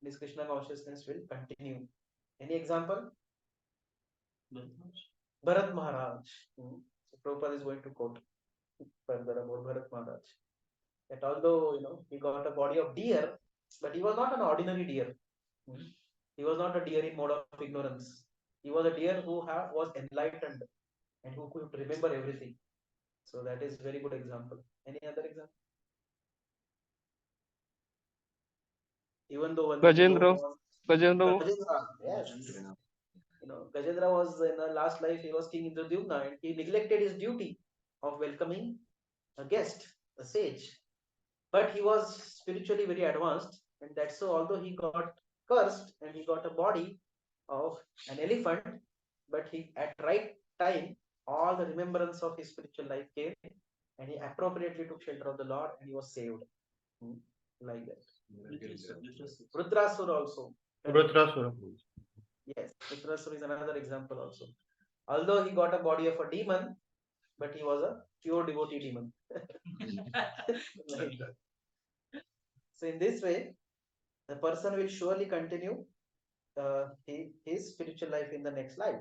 This Krishna consciousness will continue Any example? Bharat Maharaj. So Prabhupada is going to quote further about Bharat Maharaj. That although he got a body of deer, but he was not an ordinary deer. He was not a deer in mode of ignorance. He was a deer who was enlightened and who could remember everything. So that is very good example. Any other example? Even though one Gajendra. Gajendra, yes. Gajendra was in the last life, he was king Indradyumna and he neglected his duty of welcoming a guest, a sage. But he was spiritually very advanced, and that's so although he got cursed and he got a body of an elephant, but he at right time all the remembrance of his spiritual life came and he appropriately took shelter of the Lord and he was saved. Like that. Rudrasura also. Yes, Rudrasura is another example also. Although he got a body of a demon, but he was a pure devotee demon. Like that. So in this way, the person will surely continue his spiritual life in the next life.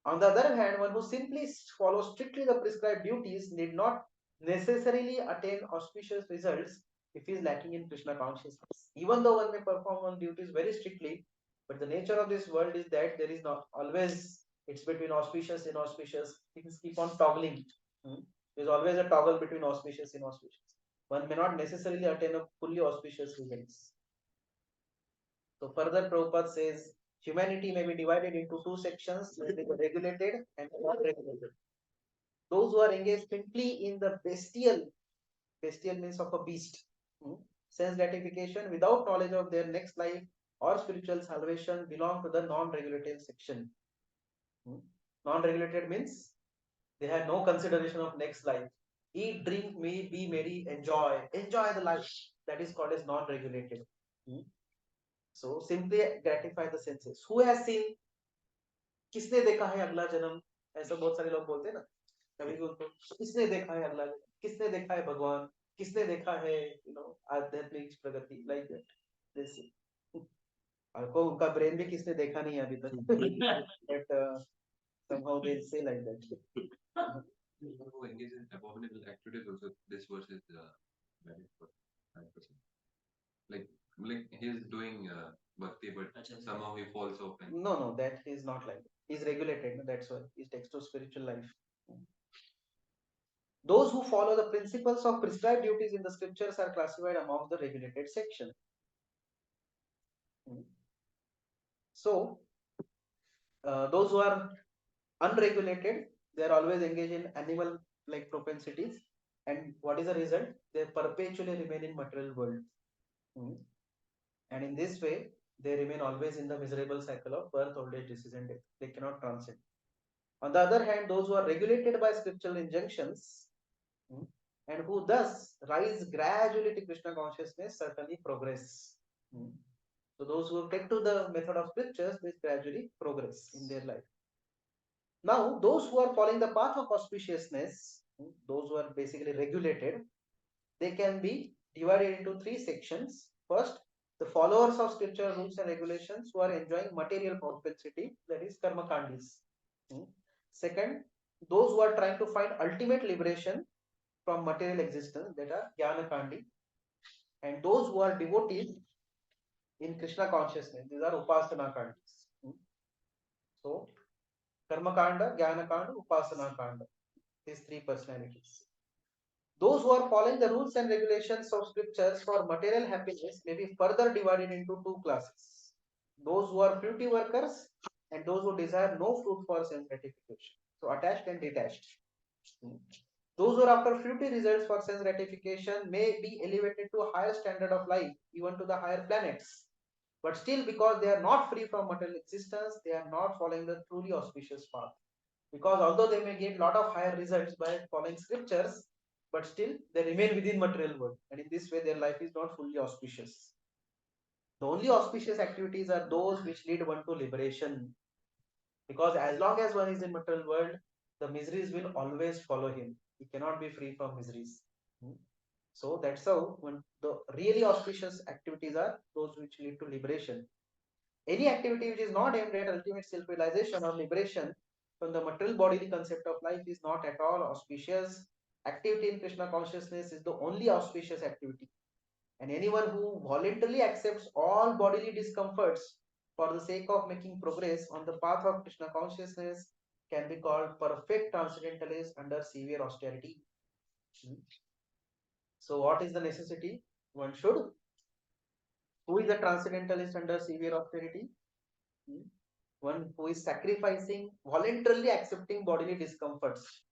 On the other hand, one who simply follows strictly the prescribed duties need not necessarily attain auspicious results if he is lacking in Krishna consciousness. Even though one may perform one duties very strictly, but the nature of this world is that there is not always, it's between auspicious and inauspicious. Things keep on toggling. There's always a toggle between auspicious and inauspicious. One may not necessarily attain a fully auspicious results. So further Prabhupada says humanity may be divided into two sections, regulated and unregulated. Those who are engaged simply in the bestial means of a beast, sense gratification without knowledge of their next life or spiritual salvation belong to the non-regulated section. Non-regulated means they have no consideration of next life. Eat, drink, be merry, enjoy the life. That is called as non-regulated. So simply gratify the senses. Who has seen? किसने देखा है अगला जन्म? ऐसा बहुत सारे लोग बोलते हैं ना, कभी भी उनको किसने देखा है अगला जन्म, किसने देखा है भगवान, किसने देखा है आध्यात्मिक प्रगति, लाइक दैट जैसे और को उनका ब्रेन भी किसने देखा नहीं है अभी तक, but somehow they say like that. Who engage in abominable activities also, this verse is valid for 5%. Like he's doing bhakti, but somehow he falls off. And No, that is not like that. He's regulated. That's why he takes to spiritual life. Those who follow the principles of prescribed duties in the scriptures are classified among the regulated section. So, those who are unregulated, they are always engaged in animal like propensities, and what is the result? They perpetually remain in material world, and in this way they remain always in the miserable cycle of birth, old age, disease and death. They cannot transcend. On the other hand, those who are regulated by scriptural injunctions and who thus rise gradually to Krishna consciousness certainly progress. So those who take to the method of scriptures, they gradually progress in their life. Now, those who are following the path of auspiciousness, those who are basically regulated, they can be divided into three sections. First, the followers of scripture rules and regulations who are enjoying material propensity, that is karma kandis. Second, those who are trying to find ultimate liberation from material existence, that are jnana kandi. And those who are devotees in Krishna consciousness, these are upasana kandis. So, karma kanda, jnana kanda, upasana kanda, these three personalities. Those who are following the rules and regulations of scriptures for material happiness may be further divided into two classes. Those who are fruity workers and those who desire no fruit for sense gratification. So attached and detached. Those who are after fruity results for sense gratification may be elevated to a higher standard of life, even to the higher planets. But still, because they are not free from material existence, they are not following the truly auspicious path. Because although they may get a lot of higher results by following scriptures, but still they remain within material world, and in this way their life is not fully auspicious. The only auspicious activities are those which lead one to liberation, because as long as one is in material world, the miseries will always follow him. He cannot be free from miseries. So that's how when the really auspicious activities are those which lead to liberation. Any activity which is not aimed at ultimate self-realization or liberation from the material bodily concept of life is not at all auspicious. Activity in Krishna consciousness is the only auspicious activity. And anyone who voluntarily accepts all bodily discomforts for the sake of making progress on the path of Krishna consciousness can be called perfect transcendentalist under severe austerity. So, what is the necessity? One should. Who is a transcendentalist under severe austerity? One who is sacrificing, voluntarily accepting bodily discomforts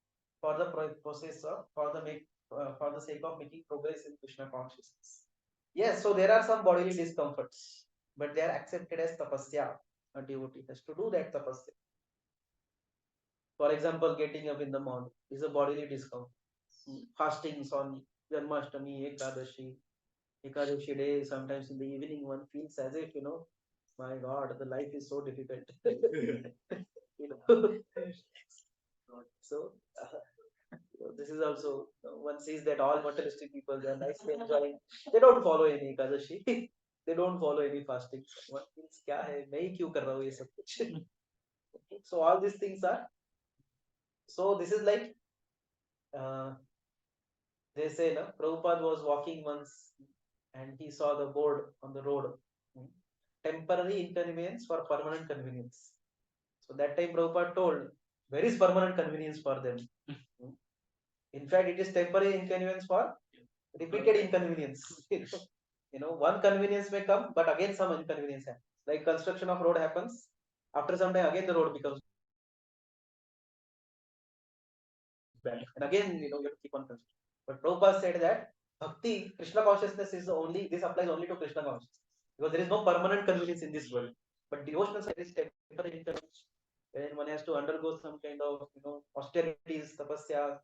for the process of, for the sake of making progress in Krishna consciousness. Yes, so there are some bodily discomforts, but they are accepted as tapasya. A devotee has to do that tapasya. For example, getting up in the morning is a bodily discomfort. Fastings on Janmashtami, Ekadashi day, sometimes in the evening, one feels as if, my God, the life is so difficult. you know. So, this is also, one sees that all materialistic people, they are nicely enjoying. They don't follow any Ekadashi. They don't follow any fasting. One feels, kya hai? मैं ही क्यों कर रहा हूँ ये सब कुछ? So all these things are. So this is like, they say, no, Prabhupada was walking once and he saw the board on the road. Temporary inconvenience for permanent convenience. So that time Prabhupada told, where is permanent convenience for them? In fact, it is temporary inconvenience for repeated inconvenience. One convenience may come, but again some inconvenience happens. Like construction of road happens. After some time, again the road becomes bad. And again, you have to keep on constructing. But Prabhupada said that Bhakti, Krishna consciousness is only, this applies only to Krishna consciousness. Because there is no permanent convenience in this world. But devotional side is temporary inconvenience. When one has to undergo some kind of, austerities, tapasya.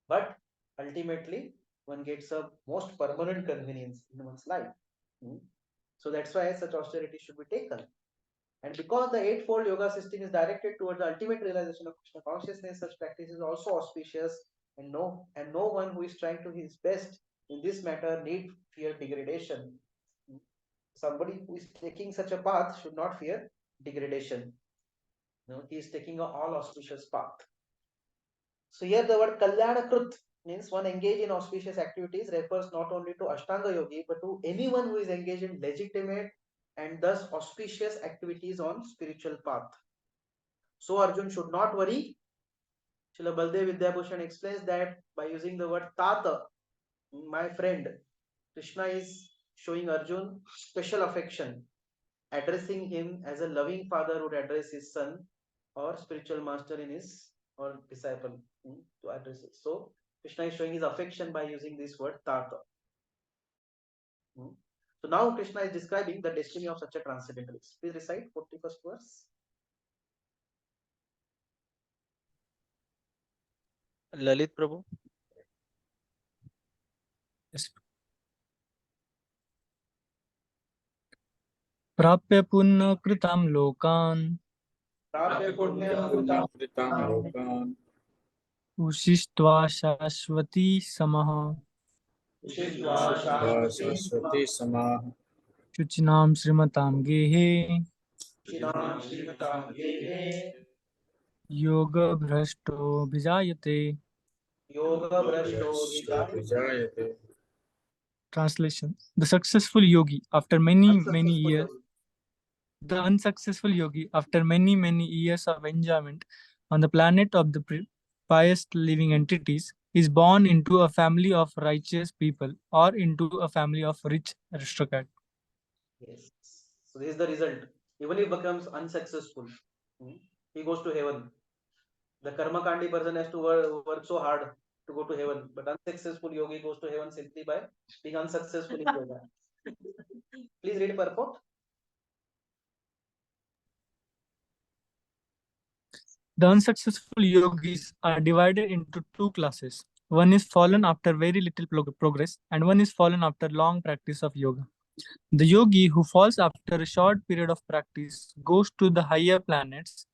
But ultimately, one gets a most permanent convenience in one's life. So that's why such austerity should be taken. And because the eightfold yoga system is directed towards the ultimate realization of Krishna consciousness, such practice is also auspicious, and no one who is trying to his best in this matter need fear degradation. Somebody who is taking such a path should not fear degradation. He is taking an all auspicious path. So here the word Kalyanakrut means one engaged in auspicious activities refers not only to Ashtanga Yogi but to anyone who is engaged in legitimate and thus auspicious activities on spiritual path. So Arjun should not worry. Srila Baldev Vidyabhushan explains that by using the word Tata, my friend, Krishna is showing Arjun special affection, addressing him as a loving father would address his son or spiritual master in his or disciple to address it. So Krishna is showing his affection by using this word Tata. So now Krishna is describing the destiny of such a transcendentalist. Please recite 41st verse. Lalit Prabhu. प्राप्य पुण्य कृतां लोकान् उषिष्ट्वा शाश्वती समः शुचिनां श्रीमतां गेहे योगभ्रष्टोऽभिजायते. Translation: The successful yogi, after many years, the unsuccessful yogi, after many years of enjoyment on the planet of the pious living entities, is born into a family of righteous people or into a family of rich aristocrat. Yes. So this is the result. Even if he becomes unsuccessful, he goes to heaven. The karma kandi person has to work so hard to go to heaven, but unsuccessful yogi goes to heaven simply by being unsuccessful in yoga. Please read purport. The unsuccessful yogis are divided into two classes. One is fallen after very little progress, and one is fallen after long practice of yoga. The yogi who falls after a short period of practice goes to the higher planets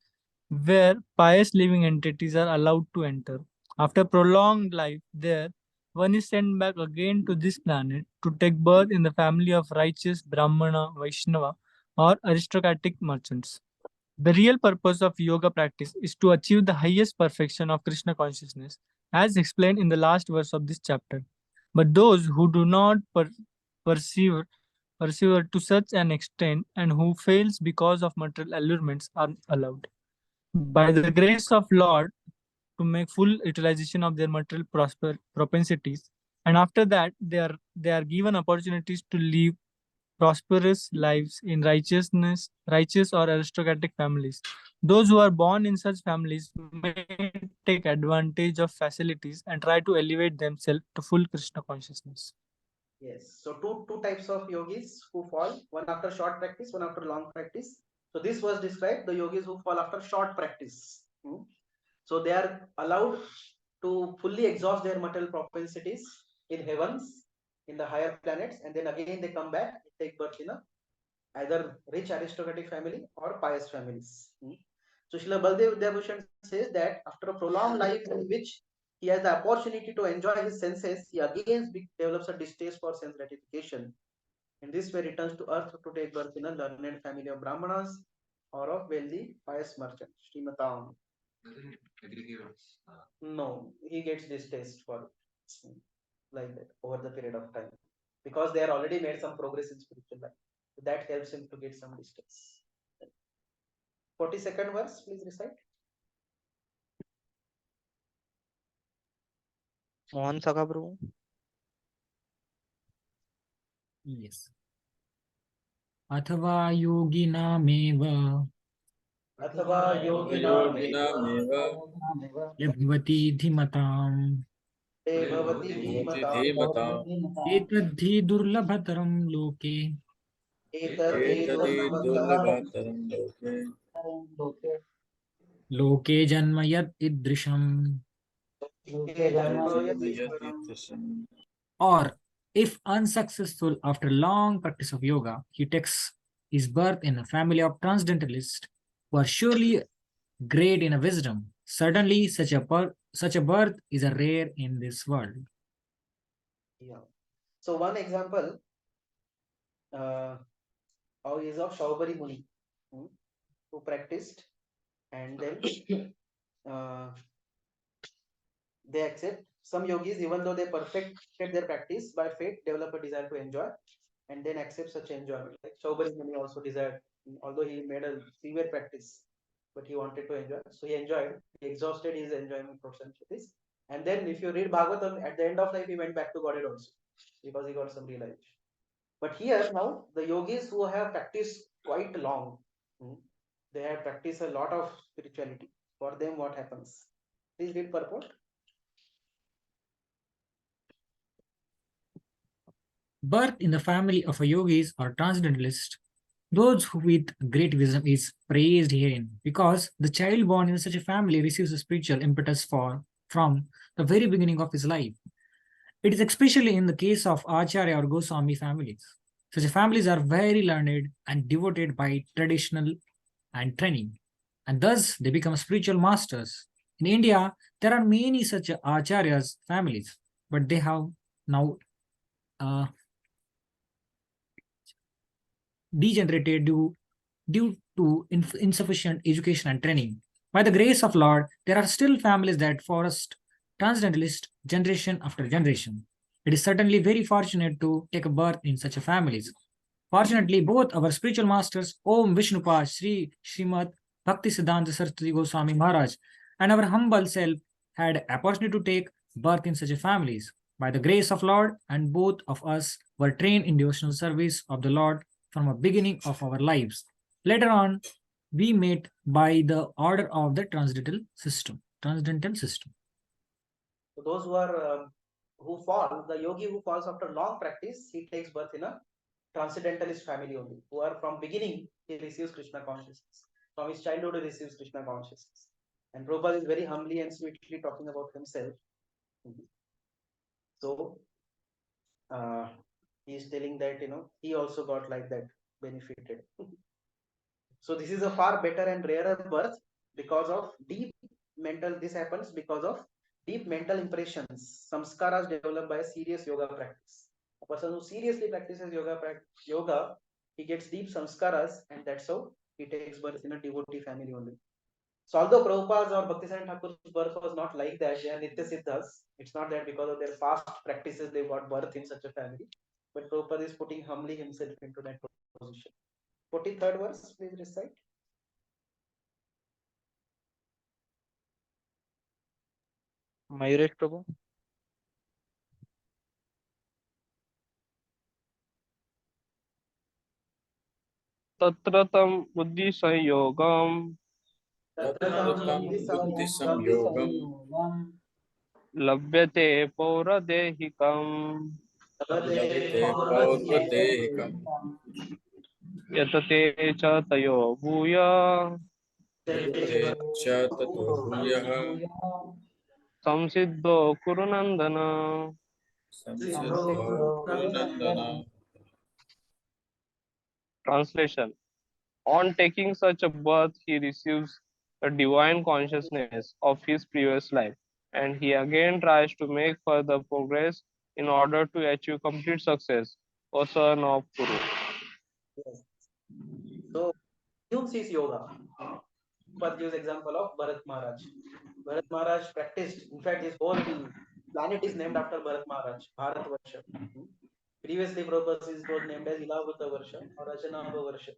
where pious living entities are allowed to enter. After prolonged life there, one is sent back again to this planet to take birth in the family of righteous Brahmana, Vaishnava, or aristocratic merchants. The real purpose of yoga practice is to achieve the highest perfection of Krishna consciousness, as explained in the last verse of this chapter. But those who do not perceive persevere to such an extent and who fails because of material allurements are allowed by the grace of Lord to make full utilization of their material propensities, and after that they are given opportunities to live prosperous lives in righteous or aristocratic families. Those who are born in such families may take advantage of facilities and try to elevate themselves to full Krishna consciousness. Yes. So two types of yogis who fall, one after short practice, one after long practice. So this was described the yogis who fall after short practice. So they are allowed to fully exhaust their material propensities in heavens, in the higher planets, and then again they come back and take birth in a either rich aristocratic family or pious families. So Srila Baldev Vidyabhushan says that after a prolonged life in which he has the opportunity to enjoy his senses, he again develops a distaste for sense gratification. In this way, returns to earth to take birth in a learned family of Brahmanas or of wealthy pious merchants. Srimatam. Doesn't aggregates. No, he gets distaste for like that over the period of time because they are already made some progress in spiritual life. That helps him to get some distance. 42nd verse, please recite. Mohan Saka Prabhu. Yes. अथवा योगिनामेव अथवा योगिनामेव यद्भवति धीमताम् ते भवति धीमताम् एतद्धि दुर्लभतरं लोके एतद्धि दुर्लभतरं लोके जन्म यद् ईदृशम् लोके जन्म यदीश्वरम्. Or if unsuccessful after long practice of yoga, he takes his birth in a family of transcendentalists who are surely great in wisdom. Certainly, such a birth is a rare in this world. Yeah. So one example is of Shaubari Muni, who practiced and then they accept. Some yogis, even though they perfected their practice by fate, develop a desire to enjoy and then accept such enjoyment. Like Shaubari Muni also desired, although he made a severe practice, but he wanted to enjoy. So he enjoyed, he exhausted his enjoyment potentialities. And then if you read Bhagavatam, at the end of life, he went back to Godhead also because he got some realization. But here now, the yogis who have practiced quite long, they have practiced a lot of spirituality. For them, what happens? Please read purport. Birth in the family of a yogis or transcendentalist, those who with great wisdom is praised herein, because the child born in such a family receives a spiritual impetus from the very beginning of his life. It is especially in the case of Acharya or Goswami families. Such families are very learned and devoted by traditional and training, and thus they become spiritual masters. In India, there are many such Acharyas families, but they have now degenerated due to insufficient education and training. By the grace of Lord, there are still families that forest transcendentalist generation after generation. It is certainly very fortunate to take a birth in such a families. Fortunately, both our spiritual masters, Om Vishnupad, Srimad Bhakti Siddhanta Saraswati Goswami Maharaj, and our humble self had opportunity to take birth in such a families. By the grace of Lord, and both of us were trained in devotional service of the Lord from the beginning of our lives. Later on, we met by the order of the transcendental system. So those who are who fall, the yogi who falls after long practice, he takes birth in a transcendentalist family only. Who are from beginning, he receives Krishna consciousness. From his childhood, he receives Krishna consciousness. And Prabhupada is very humbly and sweetly talking about himself. So he is telling that he also got like that benefited. So this is a far better and rarer birth because of deep mental. This happens because of deep mental impressions, samskaras developed by a serious yoga practice. A person who seriously practices yoga he gets deep samskaras, and that's how he takes birth in a devotee family only. So although Prabhupada's or Bhaktisiddhanta Thakur's birth was not like that, they are Nitya Siddhas. It's not that because of their fast practices they got birth in such a family. But Prabhupada is putting humbly himself into that position. 43rd verse, please recite. Mayuresh Prabhu. तत्र तं बुद्धिसंयोगं बुद्धिसंयोगं लभ्यते पौरदेहिकम् लभते पौर्वदेहिकम् यतते च तयो भूय यते च ततो भूयः संसिद्धो कुरु नन्दन. संसिद्धो कुरुनन्दन. Translation: On taking such a birth, he receives the divine consciousness of his previous life, and he again tries to make further progress in order to achieve complete success, O son of Kuru. Yes. So Hume sees yoga. But gives example of Bharat Maharaj. Bharat Maharaj practiced. In fact, his whole planet is named after Bharat Maharaj. Bharat Varsha. Previously, Prabhupada it was named as Ilavata Varsha or Ajanava Varsha.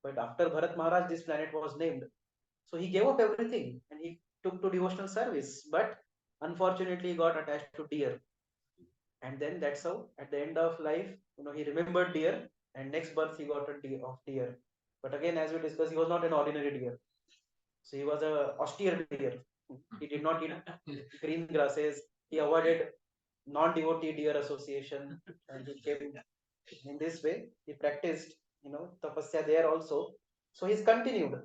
But after Bharat Maharaj, this planet was named. So he gave up everything and he took to devotional service. But unfortunately, he got attached to deer. And then that's how, at the end of life, he remembered deer, and next birth he got a deer of deer. But again, as we discussed, he was not an ordinary deer. So he was a austere deer. He did not eat green grasses. He avoided non-devotee deer association, and he came in this way. He practiced, tapasya there also. So he's continued,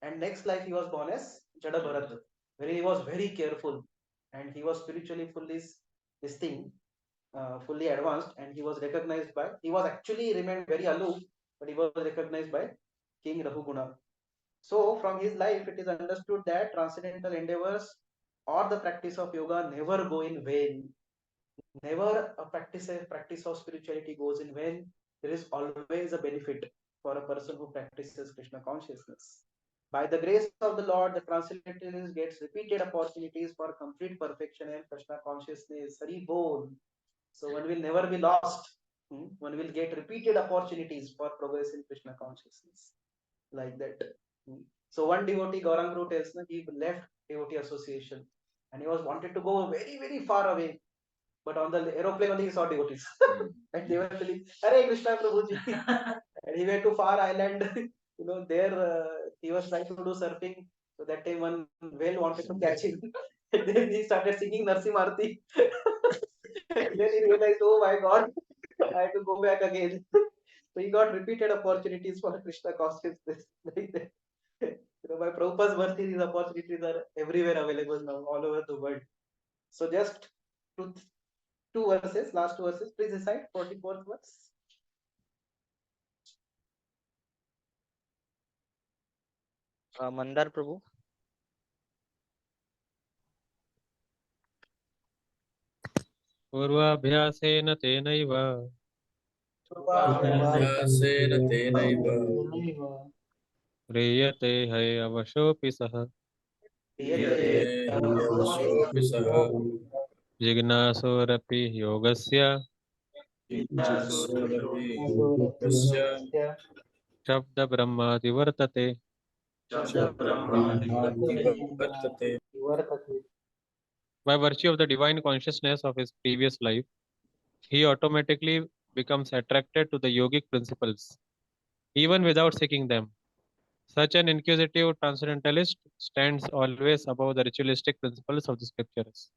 and next life he was born as Jada Bharat, where he was very careful, and he was spiritually fully this thing, fully advanced, and he was recognized by. He was actually remained very aloof, but he was recognized by King Rahuguna. So, from his life, it is understood that transcendental endeavors or the practice of yoga never go in vain. Never a practice of spirituality goes in vain. There is always a benefit for a person who practices Krishna consciousness. By the grace of the Lord, the transcendentalist gets repeated opportunities for complete perfection and Krishna consciousness. Hari Bol. So one will never be lost. One will get repeated opportunities for progress in Krishna consciousness. Like that. So one devotee, Gaurang Guru tells, he left devotee association and he was wanted to go very, very far away. But on the aeroplane only he saw devotees. And they were telling, Hare Krishna Prabhuji. And he went to far island. There he was trying to do surfing. So that time one whale wanted to catch him. And then he started singing Narsimha. And then he realized, oh my God, I have to go back again. So he got repeated opportunities for Krishna consciousness. Like that. By Prabhupada's birth, these opportunities are everywhere available now, all over the world. So just two verses, last two verses, please recite 44th verse. Mandar Prabhu. पूर्वाभ्यासेन तेनैव पूर्वाभ्यासेन तेनैव ह्रियते ह्यवशोऽपि सः क्रियते ह्यवशोऽपि सः जिज्ञासोरपि योगस्य जिज्ञासुरपि योगस्य शब्दब्रह्मादि वर्तते. शब्दब्रह्मादिवर्ति वर्तते. By virtue of the divine consciousness of his previous life, he automatically becomes attracted to the yogic principles, even without seeking them. Such an inquisitive transcendentalist stands always above the ritualistic principles of the scriptures.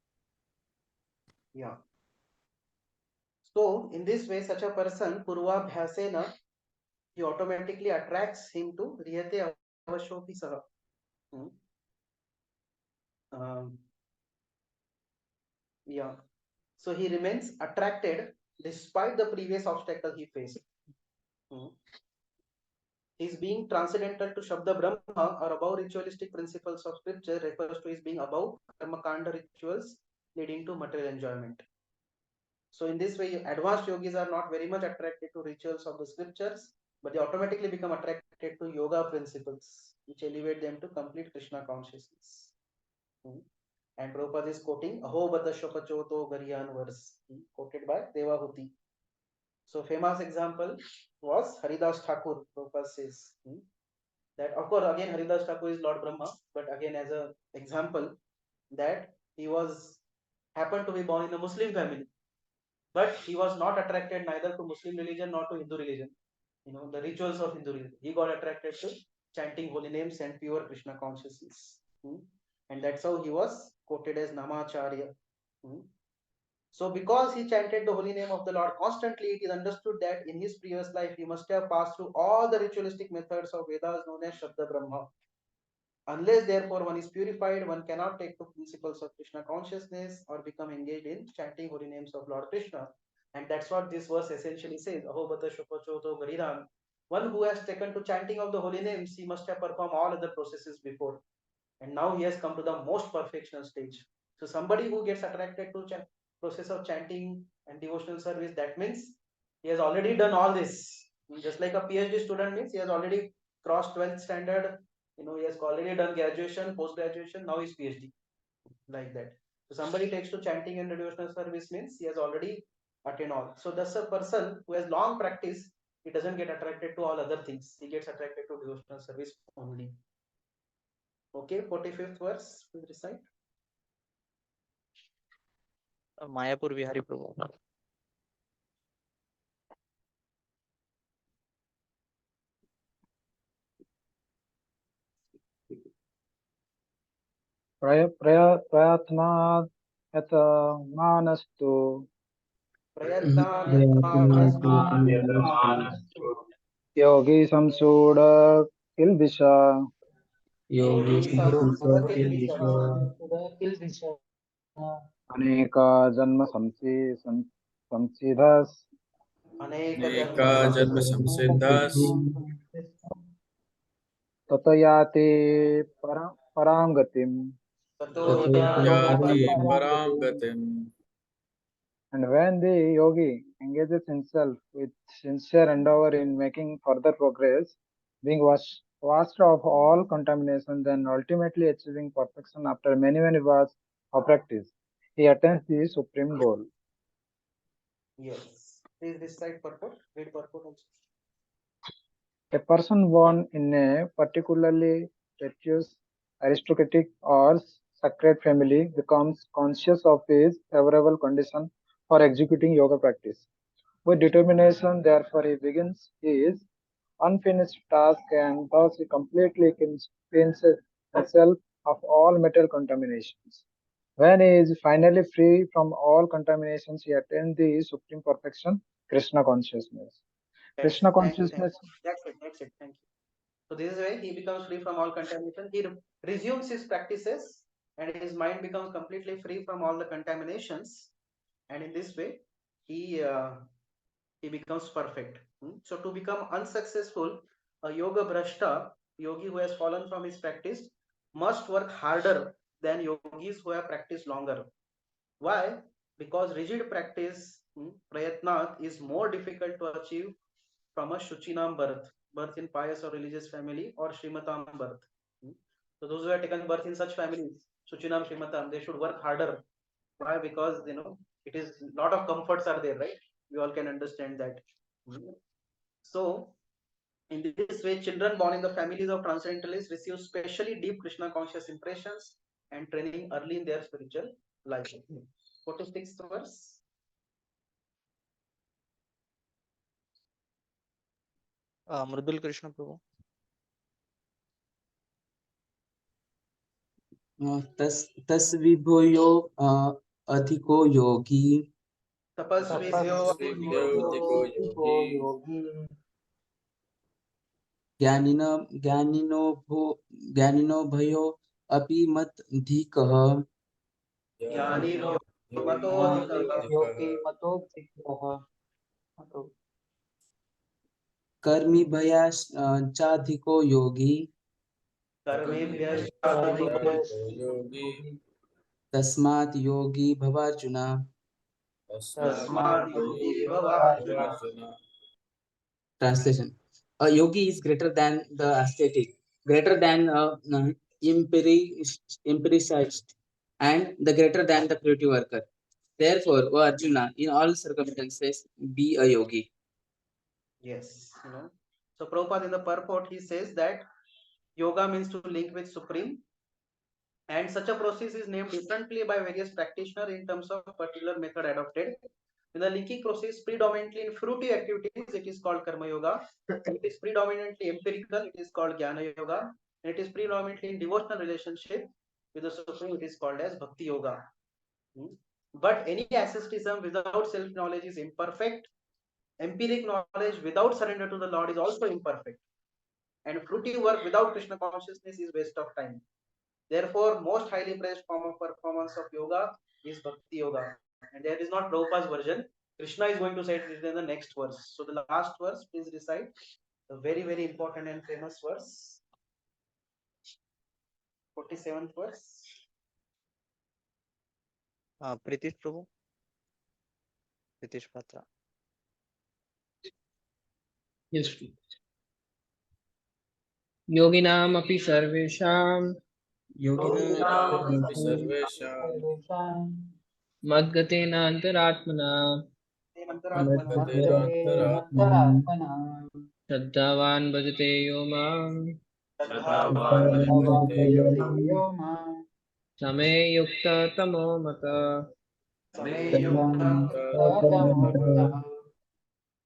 Yeah. So, in this way, such a person, Purva Bhyasena, he automatically attracts him to Riyate Avashopi Saha. Yeah. So he remains attracted despite the previous obstacle he faced. His being transcendental to Shabda Brahma or above ritualistic principles of scripture refers to his being above Karma Kanda rituals leading to material enjoyment. So in this way, advanced yogis are not very much attracted to rituals of the scriptures. but they automatically become attracted to yoga principles, which elevate them to complete Krishna consciousness. And Prabhupada is quoting Aho Bata Shopachoto Gariyan verse, quoted by Devahuti. So famous example was Haridas Thakur. Prabhupada says that, of course, again Haridas Thakur is Lord Brahma, but again as a example that he was happened to be born in a Muslim family, but he was not attracted neither to Muslim religion nor to Hindu religion. The rituals of Hindu religion. He got attracted to chanting holy names and pure Krishna consciousness. And that's how he was quoted as Namacharya. So because he chanted the holy name of the Lord constantly, it is understood that in his previous life he must have passed through all the ritualistic methods of Vedas known as Shabda Brahma. Unless therefore one is purified, one cannot take the principles of Krishna consciousness or become engaged in chanting holy names of Lord Krishna. And that's what this verse essentially says. Aho bata shopachoto gariram. One who has taken to chanting of the holy names, he must have performed all other processes before. And now he has come to the most perfectional stage. So somebody who gets attracted to process of chanting and devotional service, that means he has already done all this. Just like a PhD student means he has already crossed 12th standard, he has already done graduation, post graduation, now he's PhD, like that. So somebody takes to chanting and devotional service means he has already attained all. So that's a person who has long practice. He doesn't get attracted to all other things. He gets attracted to devotional service only. Okay, 45th verse, please recite. Mayapur Vihari Prabhu. प्रयत्नात् यत मानस्तु योगी संसूड किल्बिषा अनेका जन्म संसिधस् Aneka janma samsiddhas ततयाति परां गतिम्. yati param gatim. And when the yogi engages himself with sincere endeavor in making further progress, being washed of all contaminations and ultimately achieving perfection after many years of practice, he attains the supreme goal. Yes. Please recite purport. Read purport also. A person born in a particularly virtuous, aristocratic, or sacred family becomes conscious of his favorable condition for executing yoga practice. With determination, therefore, he begins his unfinished task and thus he completely cleanses himself of all metal contaminations. When he is finally free from all contaminations, he attains the supreme perfection, Krishna consciousness. Krishna consciousness. That's it. Thank you. So this is why he becomes free from all contamination. He resumes his practices and his mind becomes completely free from all the contaminations. And in this way, he becomes perfect. So to become unsuccessful, a yoga brashta, yogi who has fallen from his practice, must work harder than yogis who have practiced longer. Why? Because rigid practice, prayatnat, is more difficult to achieve from a Shuchinam birth in pious or religious family, or Shrimatam birth. So those who have taken birth in such families, Shuchinam, Shrimatam, they should work harder. Why? Because it is lot of comforts are there, right? We all can understand that. So in this way, children born in the families of transcendentalists receive specially deep Krishna conscious impressions and training early in their spiritual life. 46th verse. Mridul Krishna Prabhu. तस् विभूयो अधिको योगी ज्ञानिनो भयो अपि मदधिकः कर्मी भयाश्चाधिको योगी तस्मात् योगी भवार्जुन. Translation. a yogi is greater than the ascetic, greater than empiricist, and the greater than the creative worker. Therefore, O Arjuna, in all circumstances, be a yogi. Yes, So Prabhupada in the purport he says that yoga means to link with Supreme, and such a process is named differently by various practitioners in terms of particular method adopted. In the linking process, predominantly in fruitive activities, it is called Karma Yoga. It is predominantly empirical, it is called Jnana Yoga. And it is predominantly in devotional relationship with the Supreme, it is called as Bhakti Yoga. But any asceticism without self-knowledge is imperfect. Empiric knowledge without surrender to the Lord is also imperfect. And fruitive work without Krishna consciousness is waste of time. Therefore, most highly praised form of performance of yoga is Bhakti Yoga. And there is not Prabhupada's version. Krishna is going to say it in the next verse. So the last verse, please recite the very, very important and famous verse. 47th verse. Pritish Prabhu. Pritish Patra. Yes. योगिनामपि सर्वेषां योगिनामपि सर्वेषां मद्गतेनान्तरात्मना मद्गतेनान्तरात्मना श्रद्धावान् भजते यो माम् श्रद्धावान् भजते यो माम् समे युक्ततमो मतः.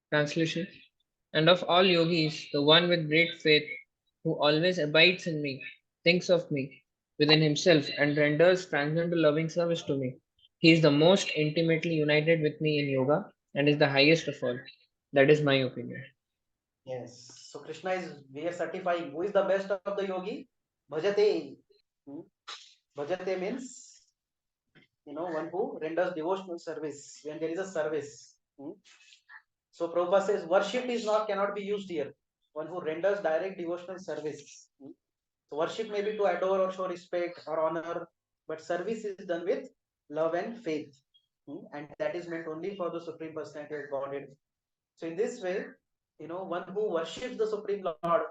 Translation. And of all yogis, the one with great faith, who always abides in me, thinks of me within himself, and renders transcendental loving service to me. He is the most intimately united with me in yoga and is the highest of all. That is my opinion. Yes. So Krishna is we are certifying who is the best of the yogi. Bhajate. Bhajate means one who renders devotional service when there is a service. So Prabhupada says worship cannot be used here. One who renders direct devotional service. So worship may be to adore or show respect or honor, but service is done with love and faith. And that is meant only for the Supreme Personality of Godhead. So in this way, one who worships the Supreme Lord,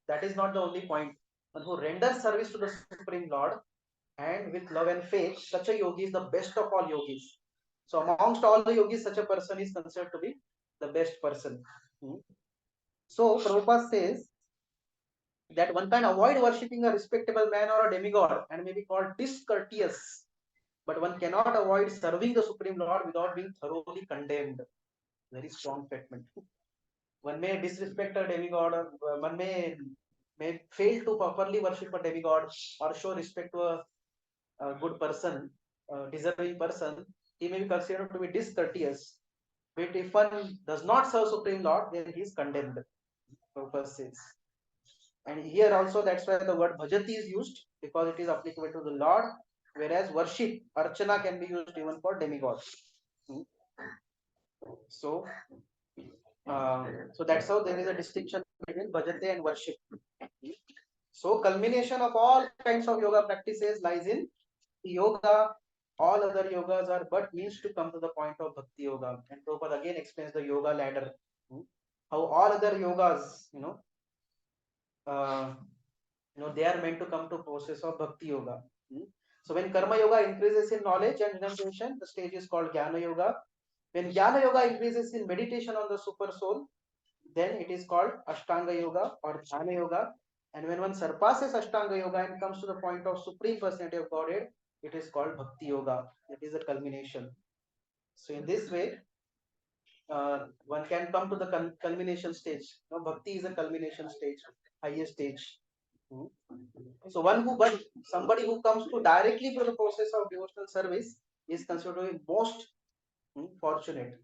that is not the only point. One who renders service to the Supreme Lord and with love and faith, such a yogi is the best of all yogis. So amongst all the yogis, such a person is considered to be the best person. So Prabhupada says that one can avoid worshipping a respectable man or a demigod and may be called discourteous, but one cannot avoid serving the Supreme Lord without being thoroughly condemned. Very strong statement. One may disrespect a demigod, or one may fail to properly worship a demigod or show respect to a good person, deserving person. He may be considered to be discourteous. But if one does not serve Supreme Lord, then he is condemned. Prabhupada says. And here also that's why the word bhajati is used, because it is applicable to the Lord, whereas worship, archana, can be used even for demigods. So that's how there is a distinction between bhajate and worship. So culmination of all kinds of yoga practices lies in yoga. All other yogas are but means to come to the point of bhakti yoga. And Prabhupada again explains the yoga ladder. How all other yogas, they are meant to come to process of bhakti yoga. So when karma yoga increases in knowledge and renunciation, the stage is called jnana yoga. When jnana yoga increases in meditation on the super soul, then it is called ashtanga yoga or jnana yoga. And when one surpasses ashtanga yoga and comes to the point of supreme personality of Godhead, it is called bhakti yoga. That is the culmination. So in this way, one can come to the culmination stage. Bhakti is a culmination stage, highest stage. So somebody who comes to directly to the process of devotional service is considered to be most fortunate.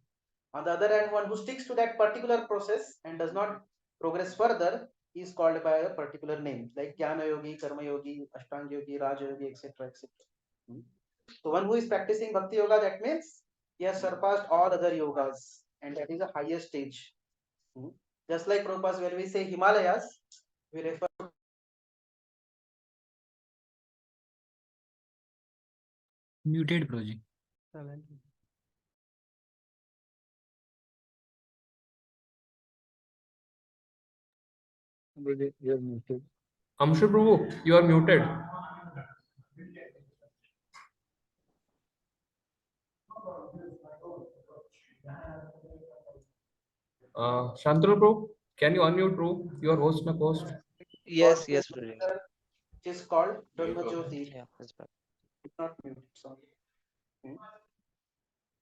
On the other hand, one who sticks to that particular process and does not progress further is called by a particular name, like Jnana Yogi, Karma Yogi, Ashtanga Yogi, Raja Yogi, etc. etc. So one who is practicing Bhakti Yoga, that means he has surpassed all other yogas, and that is the highest stage. Just like Prabhupada, when we say Himalayas, we refer Muted project. You're muted. Amshu Prabhu, you are muted. Shantanu Prabhu, can you unmute Prabhu? You are host na host. Yes, yes, Prabhu. It is called Brahma Jyoti. Yeah, it's back. Not mute, sorry.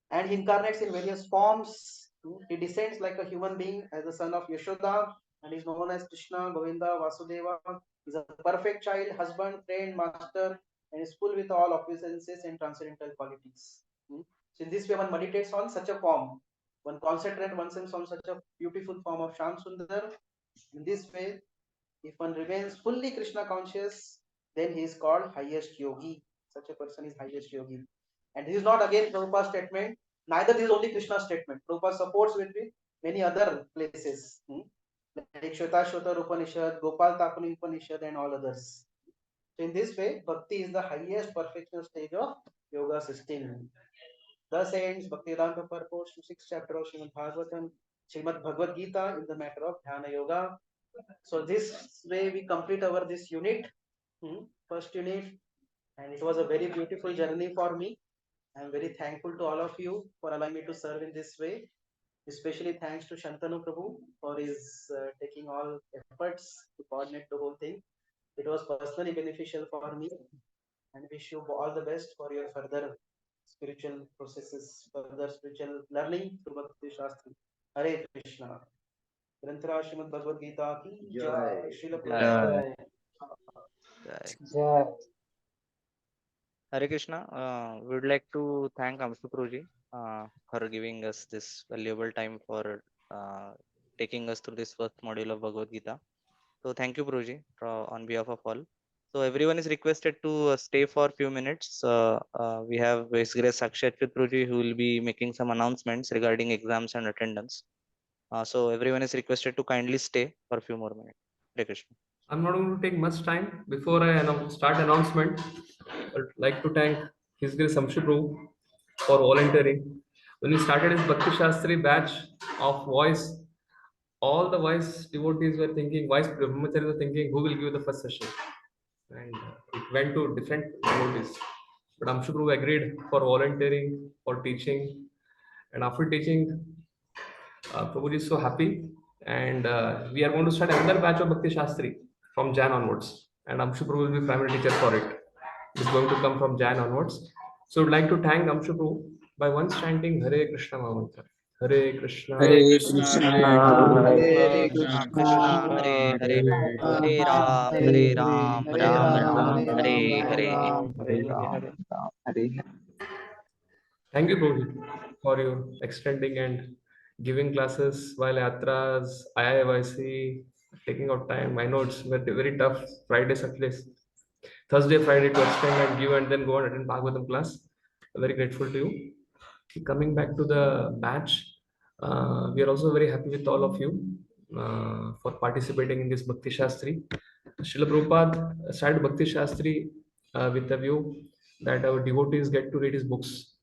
And he incarnates in various forms. He descends like a human being as the son of Yashoda and is known as Krishna, Govinda, Vasudeva. He's a perfect child, husband, friend, master, and is full with all opulences and transcendental qualities. So in this way, one meditates on such a form. One concentrates oneself on such a beautiful form of Sham Sundar. In this way, if one remains fully Krishna conscious, then he is called highest yogi. Such a person is highest yogi. And this is not again Prabhupada's statement, neither this is only Krishna's statement. Prabhupada supports with many other places, like Shweta Upanishad, Gopal Tapani Upanishad, and all others. So in this way, bhakti is the highest perfectional stage of yoga system. Thus ends Bhaktivedanta purport to 6th chapter of Srimad Bhagavatam, Srimad Bhagavad Gita in the matter of Dhyana Yoga. So this way we complete our this unit, first unit, and it was a very beautiful journey for me. I am very thankful to all of you for allowing me to serve in this way. Especially thanks to Shantanu Prabhu for his taking all efforts to coordinate the whole thing. It was personally beneficial for me, and wish you all the best for your further spiritual processes, further spiritual learning through Bhakti Shastri. Hare Krishna. Granthara Srimad Bhagavad Gita ki jai. Srila Prabhupada. Jai. Jai. Hare Krishna. We would like to thank Amshu Prabhuji for giving us this valuable time for taking us through this first module of Bhagavad Gita. So thank you, Prabhuji, on behalf of all. So everyone is requested to stay for a few minutes. We have His Grace Sakshatchit Prabhuji who will be making some announcements regarding exams and attendance. So everyone is requested to kindly stay for a few more minutes. Hare Krishna. I'm not going to take much time. Before I start announcement, I'd like to thank His Grace Amshu Prabhu for volunteering. When he started his Bhakti Shastri batch of voice, all the wise devotees were thinking, wise brahmacharis were thinking, who will give the first session? And it went to different devotees. But Amshu Prabhu agreed for volunteering, for teaching. And after teaching, Prabhuji is so happy. And we are going to start another batch of Bhakti Shastri from Jan onwards. And Amshu Prabhu will be primary teacher for it. It's going to come from Jan onwards. So I'd like to thank Amshu Prabhu by once chanting Hare Krishna Mahamantra. Hare Krishna, Hare Krishna, Hare Krishna Krishna, Hare Hare, Hare Ram, Hare Ram, Ram Ram, Hare Hare. Thank you, Prabhuji, for your extending and giving classes while yatras, IIYC, taking out time. I know it's very tough. Fridays at least. Thursday, Friday to extend and give and then go and attend Bhagavatam class. Very grateful to you. Coming back to the batch, we are also very happy with all of you for participating in this Bhakti Shastri. Srila Prabhupada started Bhakti Shastri with a view that our devotees get to read his books.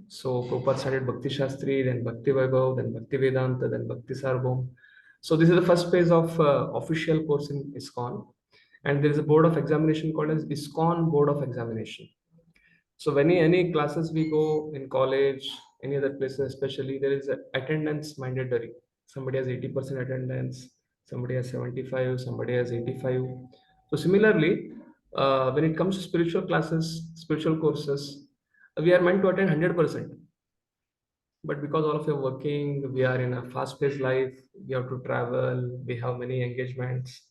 So Prabhupada started Bhakti Shastri, then Bhakti Vaibhav, then Bhakti Vedanta, then Bhakti Sarvabhaum. So this is the first phase of official course in ISKCON. And there is a board of examination called as ISKCON Board of Examination. So when any classes we go in college, any other places, especially, there is attendance mandatory. Somebody has 80% attendance, somebody has 75, somebody has 85. So similarly, when it comes to spiritual classes, spiritual courses, we are meant to attend 100%. But because all of you are working, we are in a fast-paced life, we have to travel, we have many engagements.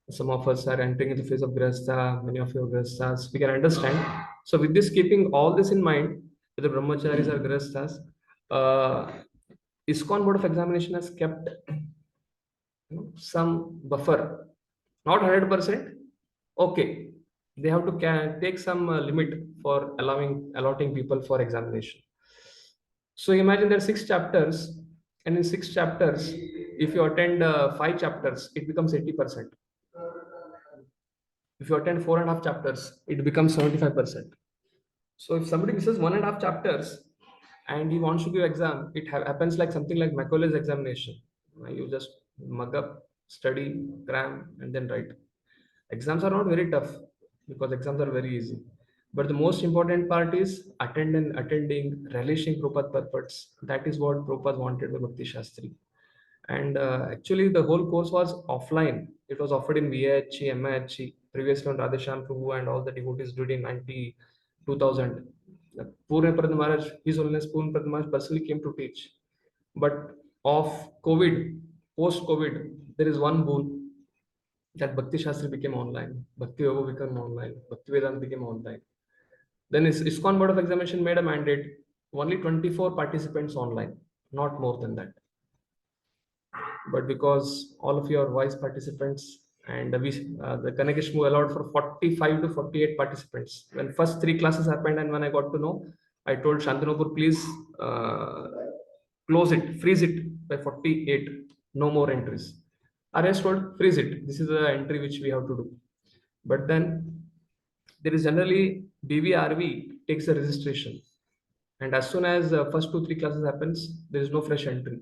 Some of us are entering into the phase of Grasta, many of you are Grastas. We can understand. So with this, keeping all this in mind, whether Brahmacharis or Grastas, ISKCON Board of Examination has kept some buffer, not 100%. Okay, they have to take some limit for allotting people for examination. So imagine there are 6 chapters, and in 6 chapters, if you attend 5 chapters, it becomes 80%. If you attend 4.5 chapters, it becomes 75%. So if somebody misses 1.5 chapters and he wants to give exam, it happens like something like Macaulay's examination. You just mug up study, cram, and then write. Exams are not very tough because exams are very easy. But the most important part is attending, relishing Prabhupada purpose. That is what Prabhupada wanted with Bhakti Shastri. And actually, the whole course was offline. It was offered in VIH, MIH, previously on Radheshyam Prabhu and all the devotees did in 2000. Purna Pradhan Maharaj, His Holiness Purna Pradhan Maharaj personally came to teach. But of COVID, post-COVID, there is one boon that Bhakti Shastri became online, Bhakti Yoga became online, Bhakti Vedanta became online. Then ISKCON Board of Examination made a mandate, only 24 participants online, not more than that. But because all of you are wise participants and the Kanakishmu allowed for 45 to 48 participants. When first 3 classes happened and when I got to know, I told Shantanupur, please close it, freeze it by 48, no more entries. RS told freeze it, this is the entry which we have to do. But then there is generally BVRV takes the registration, and as soon as the first 2-3 classes happens, there is no fresh entry.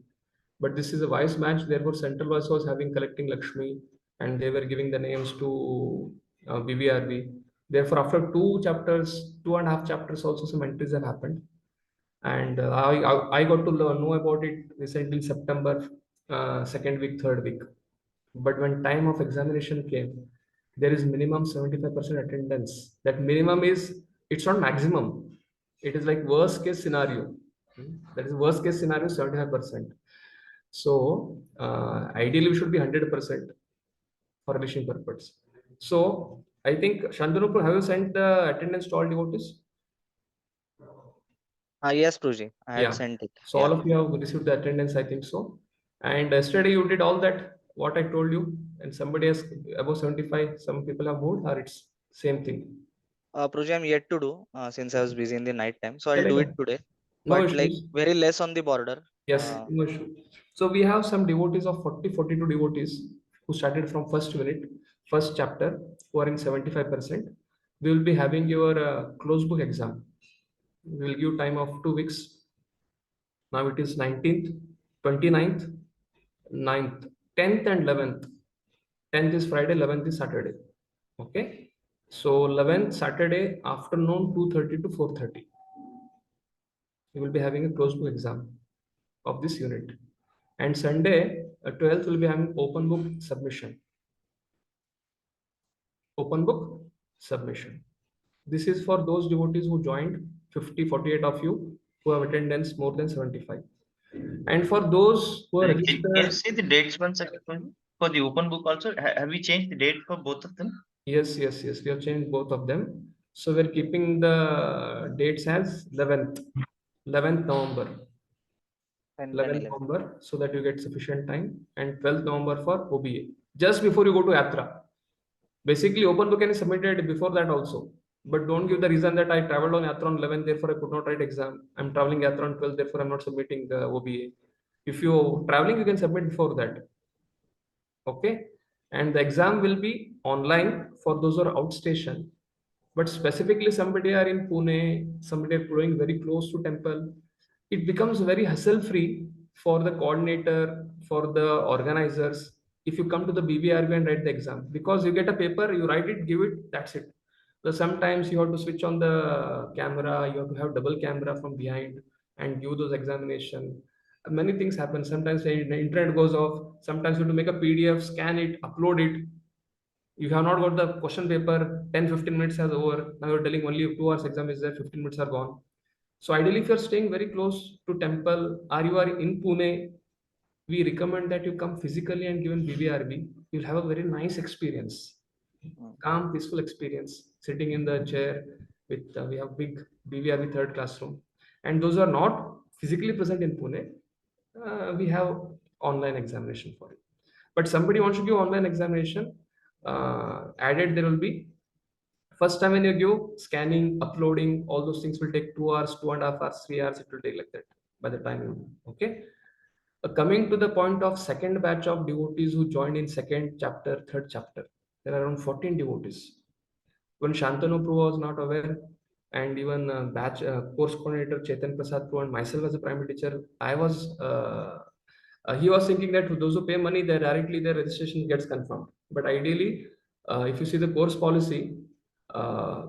But this is a wise match, therefore Central Voice was having collecting Lakshmi and they were giving the names to BVRV. Therefore, after 2.5 chapters, also some entries have happened. And I got to know about it recently in September, second week, third week. But when time of examination came, there is minimum 75% attendance. That minimum is, it's not maximum. It is like worst case scenario. That is worst case scenario, 75%. So ideally we should be 100% for relation purpose. So I think Shantanupur, have you sent the attendance to all devotees? Yes, Pruji, I had Yeah. sent it. So all of you have received the attendance, I think so. And yesterday you did all that, what I told you, and somebody has above 75, some people have moved, or it's same thing. Pruji, I'm yet to do since I was busy in the night time. So I'll Yeah, do yeah. it today. No But like issues. very less on the border. Yes, no issue. So we have some devotees of 42 devotees who started from first minute, first chapter, who are in 75%. We will be having your closed book exam. We will give time of 2 weeks. Now it is 19th, 29th, 9th, 10th and 11th. 10th is Friday, 11th is Saturday. Okay. So 11th Saturday afternoon 2:30 to 4:30. We will be having a closed book exam of this unit. And Sunday, 12th will be having open book submission. Open book submission. This is for those devotees who joined, 50, 48 of you who have attendance more than 75. And for those who are Can you registered, say the dates once again for the open book also? Have we changed the date for both of them? yes, we have changed both of them. So we're keeping the dates as 11th November. 11th November, so that you get sufficient time, and 12th November for OBA, just before you go to Yatra. Basically, open book can be submitted before that also, but don't give the reason that I traveled on Yatra on 11th, therefore I could not write exam. I'm traveling Yatra on 12th, therefore I'm not submitting the OBA. If you're traveling, you can submit before that. Okay, and the exam will be online for those who are outstation. But specifically, somebody are in Pune, somebody are going very close to temple, it becomes very hassle free for the coordinator, for the organizers, if you come to the BBRB and write the exam, because you get a paper, you write it, give it, that's it. So sometimes you have to switch on the camera, you have to have double camera from behind and give those examination. Many things happen. Sometimes the internet goes off, sometimes you have to make a PDF, scan it, upload it. You have not got the question paper, 10-15 minutes has over, now you're telling only 2 hours exam is there, 15 minutes are gone. So ideally, if you're staying very close to temple or you are in Pune, we recommend that you come physically and given BBRB. You'll have a very nice experience, calm, peaceful experience, sitting in the chair with we have big BBRB third classroom. And those who are not physically present in Pune, we have online examination for it. But somebody wants to give online examination, added there will be first time when you give scanning, uploading, all those things will take 2 hours, 2.5 hours, 3 hours, it will take like that by the time you okay. Coming to the point of second batch of devotees who joined in second chapter, third chapter, there are around 14 devotees. When Shantanu Prabhu was not aware, and even batch course coordinator Chetan Prasad Prabhu and myself as a primary teacher, I was He was thinking that those who pay money, they directly their registration gets confirmed. But ideally, if you see the course policy,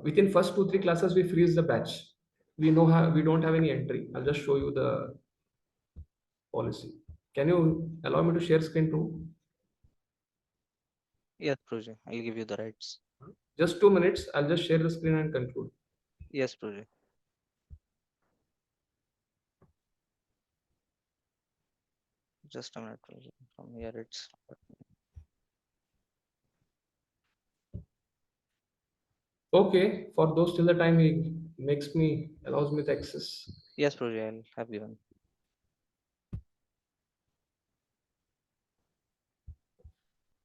within first 2-3 classes we freeze the batch. We don't have any entry. I'll just show you the policy. Can you allow me to share screen too? Yes, Pruje, I'll give you the rights. Just 2 minutes. I'll just share the screen and conclude. Yes, Pruje. Just a minute, Pruje. From here it's Okay, for those till the time he allows me the access. yes, Pruje, I'll have given.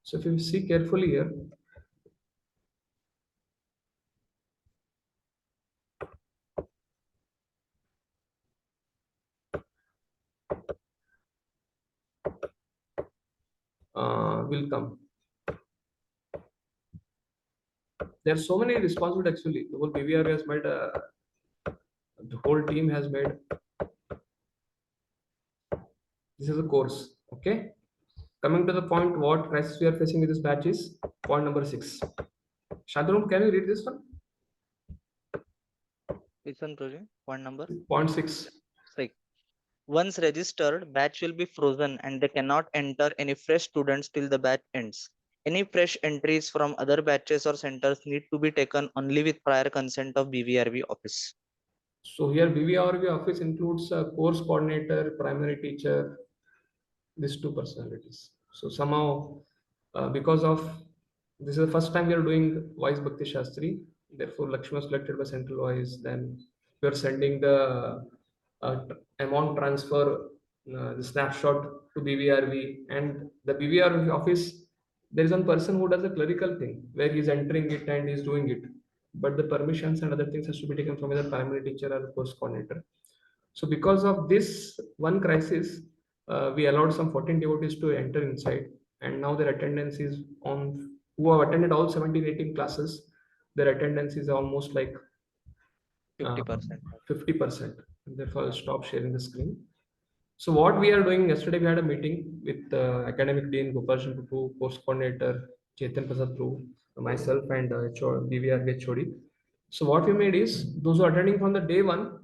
So if you see carefully here, will come. There are so many responsibilities actually. The whole BVR has made, the whole team has made. This is a course, okay? Coming to the point, what crisis we are facing with this batch is point number 6. Shantanu, can you read this one? Which one, Pruje? Point number? Point 6. 6. Once registered, batch will be frozen and they cannot enter any fresh students till the batch ends. Any fresh entries from other batches or centers need to be taken only with prior consent of BVRV office. So here BVRV office includes a course coordinator, primary teacher, these 2 personalities. So somehow, because of this is the first time we are doing Wise Bhakti Shastri, therefore Lakshmi was selected by Central Wise. Then we are sending the amount transfer, the snapshot to BVRV, and the BVRV office. There is one person who does a clerical thing where he's entering it and he's doing it, but the permissions and other things has to be taken from either primary teacher or course coordinator. So because of this one crisis, we allowed some 14 devotees to enter inside, and now their attendance is on, who have attended all 17-18 classes, their attendance is almost like 50%. 50%. Therefore, I'll stop sharing the screen. So what we are doing, yesterday we had a meeting with Academic Dean Gopal Prabhu, course coordinator Chetan Prasad Prabhu, myself and BVR HOD. So what we made is, those who are attending from the day one,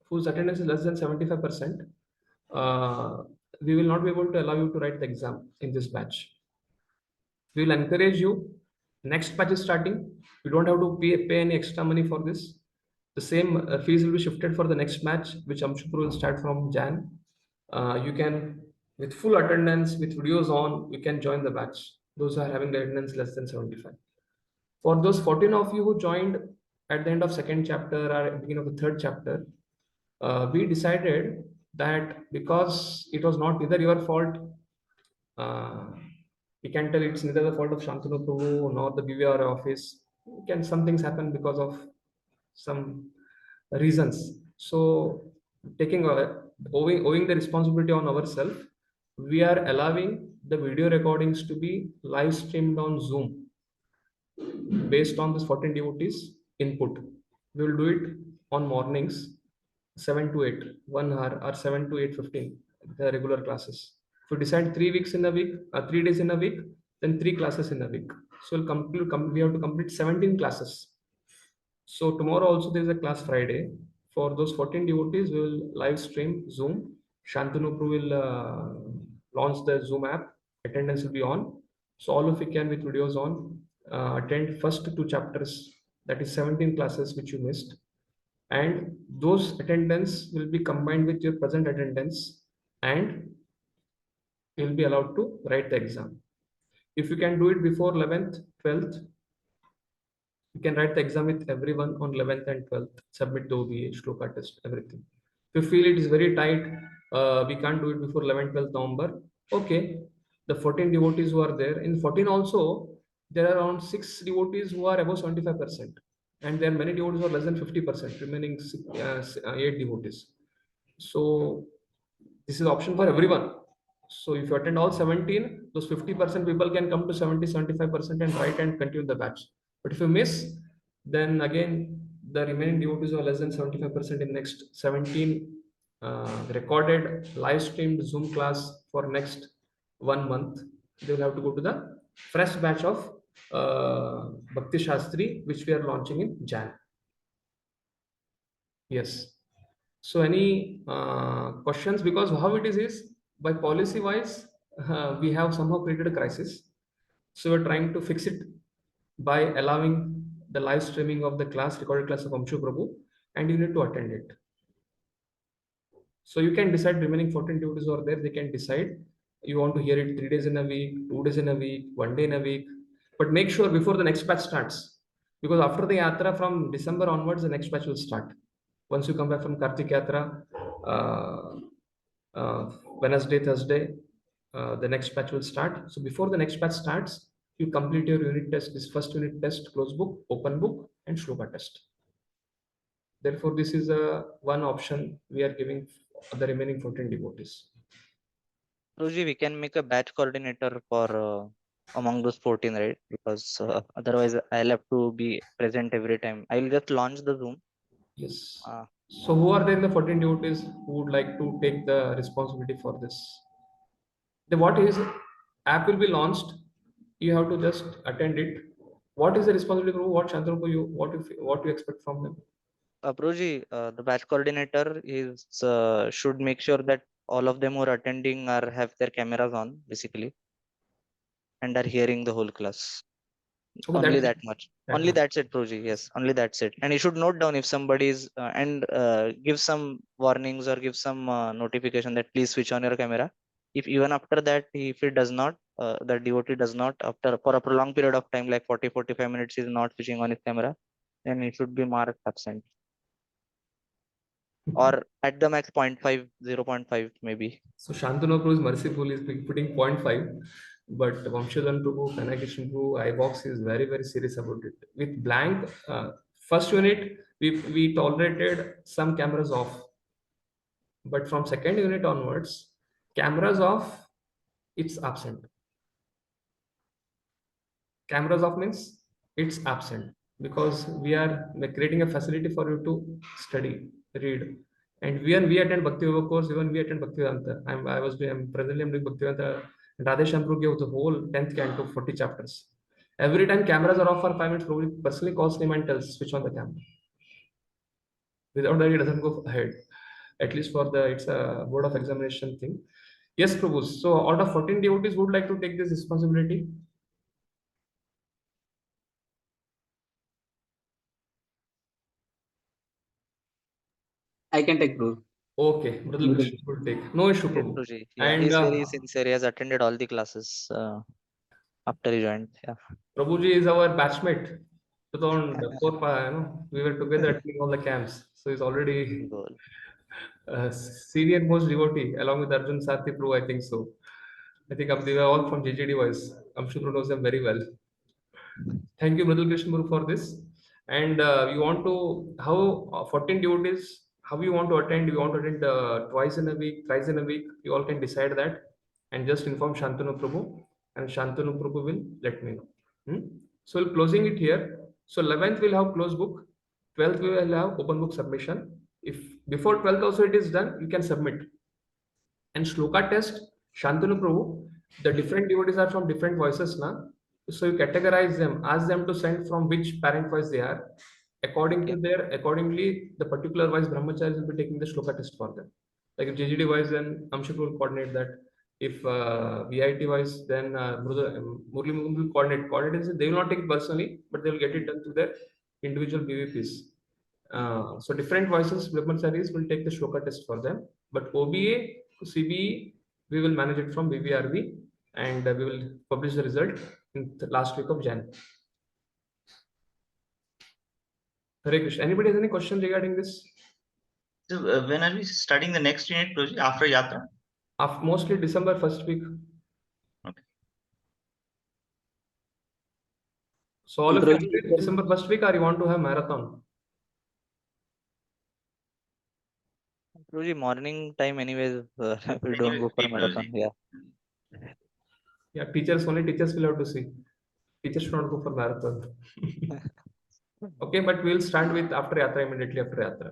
whose attendance is less than 75%, we will not be able to allow you to write the exam in this batch. We will encourage you. Next batch is starting. You don't have to pay any extra money for this. The same fees will be shifted for the next batch, which Amshupur will start from Jan. You can, with full attendance, with videos on, you can join the batch. Those who are having the attendance less than 75. For those 14 of you who joined at the end of second chapter or at the beginning of the third chapter, we decided that because it was not either your fault, we can tell it's neither the fault of Shantanu Prabhu nor the BVR office. Some things happen because of some reasons. So taking owing the responsibility on ourselves, we are allowing the video recordings to be live streamed on Zoom based on this 14 devotees input. We will do it on mornings 7 to 8, 1 hour, or 7 to 8:15, the regular classes. If we decide 3 weeks in a week, 3 days in a week, then 3 classes in a week. So we have to complete 17 classes. So tomorrow also there is a class Friday. For those 14 devotees, we will live stream Zoom. Shantanu will launch the Zoom app. Attendance will be on. So all of you can, with videos on, attend first 2 chapters, that is 17 classes which you missed. And those attendance will be combined with your present attendance, and you will be allowed to write the exam. If you can do it before 11th, 12th, you can write the exam with everyone on 11th and 12th, submit the OBA, Shloka test, everything. If you feel it is very tight, we can't do it before 11th, 12th November, okay. The 14 devotees who are there, in 14 also, there are around 6 devotees who are above 75%. And there are many devotees who are less than 50%, remaining 8 devotees. So this is option for everyone. So if you attend all 17, those 50% people can come to 70, 75% and write and continue the batch. But if you miss, then again, the remaining devotees who are less than 75% in next 17 recorded live streamed Zoom class for next 1 month. They will have to go to the fresh batch of Bhakti Shastri, which we are launching in Jan. Yes. So any questions? Because how it is by policy wise, we have somehow created a crisis. So we're trying to fix it by allowing the live streaming of the class, recorded class of Amshu Prabhu, and you need to attend it. So you can decide remaining 14 devotees are there. They can decide you want to hear it 3 days in a week, 2 days in a week, 1 day in a week. But make sure before the next batch starts, because after the yatra from December onwards, the next batch will start. Once you come back from Kartik Yatra, Wednesday, Thursday, the next batch will start. So before the next batch starts, you complete your unit test. This first unit test, closed book, open book, and shloka test. Therefore, this is a one option we are giving the remaining 14 devotees. Guruji, we can make a batch coordinator for among those 14, right? Because otherwise I'll have to be present every time. I'll just launch the Zoom. Yes. So who are there in the 14 devotees who would like to take the responsibility for this? The what is app will be launched. You have to just attend it. What is the responsibility for what Shantanu you what you expect from them? Prabhuji, the batch coordinator is should make sure that all of them who are attending are have their cameras on basically and are hearing the whole class. Okay, Only that's that much. Only that's it, Prabhuji. Yes, only that's it. And you should note down if somebody is and give some warnings or give some notification that please switch on your camera. If even after that, if it does not, the devotee does not after for a prolonged period of time like 40-45 minutes is not switching on his camera, then it should be marked absent. Or at the max 0.5, 0.5 maybe. So Shantanu Prabhu is merciful, is putting 0.5, but Vamshadan Prabhu, Kanakishan Prabhu, iBox is very, very serious about it. With blank, first unit, we tolerated some cameras off, but from second unit onwards, cameras off, it's absent. Cameras off means it's absent because we are creating a facility for you to study, read. And when we attend Bhakti Yoga course, even we attend Bhakti Vedanta. I'm presently doing Bhakti Vedanta. Radhe Shampru gave the whole 10th canto, 40 chapters. Every time cameras are off for 5 minutes, probably personally calls him and tells switch on the camera. Without that, he doesn't go ahead. At least for it's a board of examination thing. Yes, Prabhu. So out of 14 devotees would like to take this responsibility. I can take, bro. Okay, Mridul Krishna will take. No issue, Yes, Prabhu. Prabhuji. Yeah, And he's very sincere. He has attended all the classes after he joined. Yeah. Prabhuji is our batchmate. 2004, we were together attending all the camps. So he's already senior most devotee along with Arjun Sarthi Prabhu, I think so. I think they were all from JJD wise. I'm sure knows them very well. Thank you, Mridul Krishna Guru, for this. And you want to, how 14 devotees, how you want to attend? You want to attend twice in a week, thrice in a week? You all can decide that and just inform Shantanu Prabhu, and Shantanu Prabhu will let me know. So we're closing it here. So 11th we'll have closed book, 12th we will have open book submission. If before 12th also it is done, you can submit. And shloka test, Shantanu Prabhu, the different devotees are from different voices now. So you categorize them, ask them to send from which parent voice they are. Accordingly, the particular voice brahmacharis will be taking the shloka test for them. Like if JGD wise, then Amshuk will coordinate that. If VIT wise, then Murli will coordinate. They will not take it personally, but they will get it done through their individual BVPs. So different voices, brahmacharis will take the shloka test for them. But OBA, CBE, we will manage it from BVRV, and we will publish the result in the last week of Jan. Hare Krishna. Anybody has any question regarding this? So when are we starting the next unit project after Yatra? Mostly December first week. Okay. So all of you December first week, or you want to have marathon? Prabhuji, morning time anyways, we don't go for marathon. Yeah. Yeah, teachers will have to see. Teachers should not go for marathon. Okay, but we'll start with after Yatra, immediately after Yatra.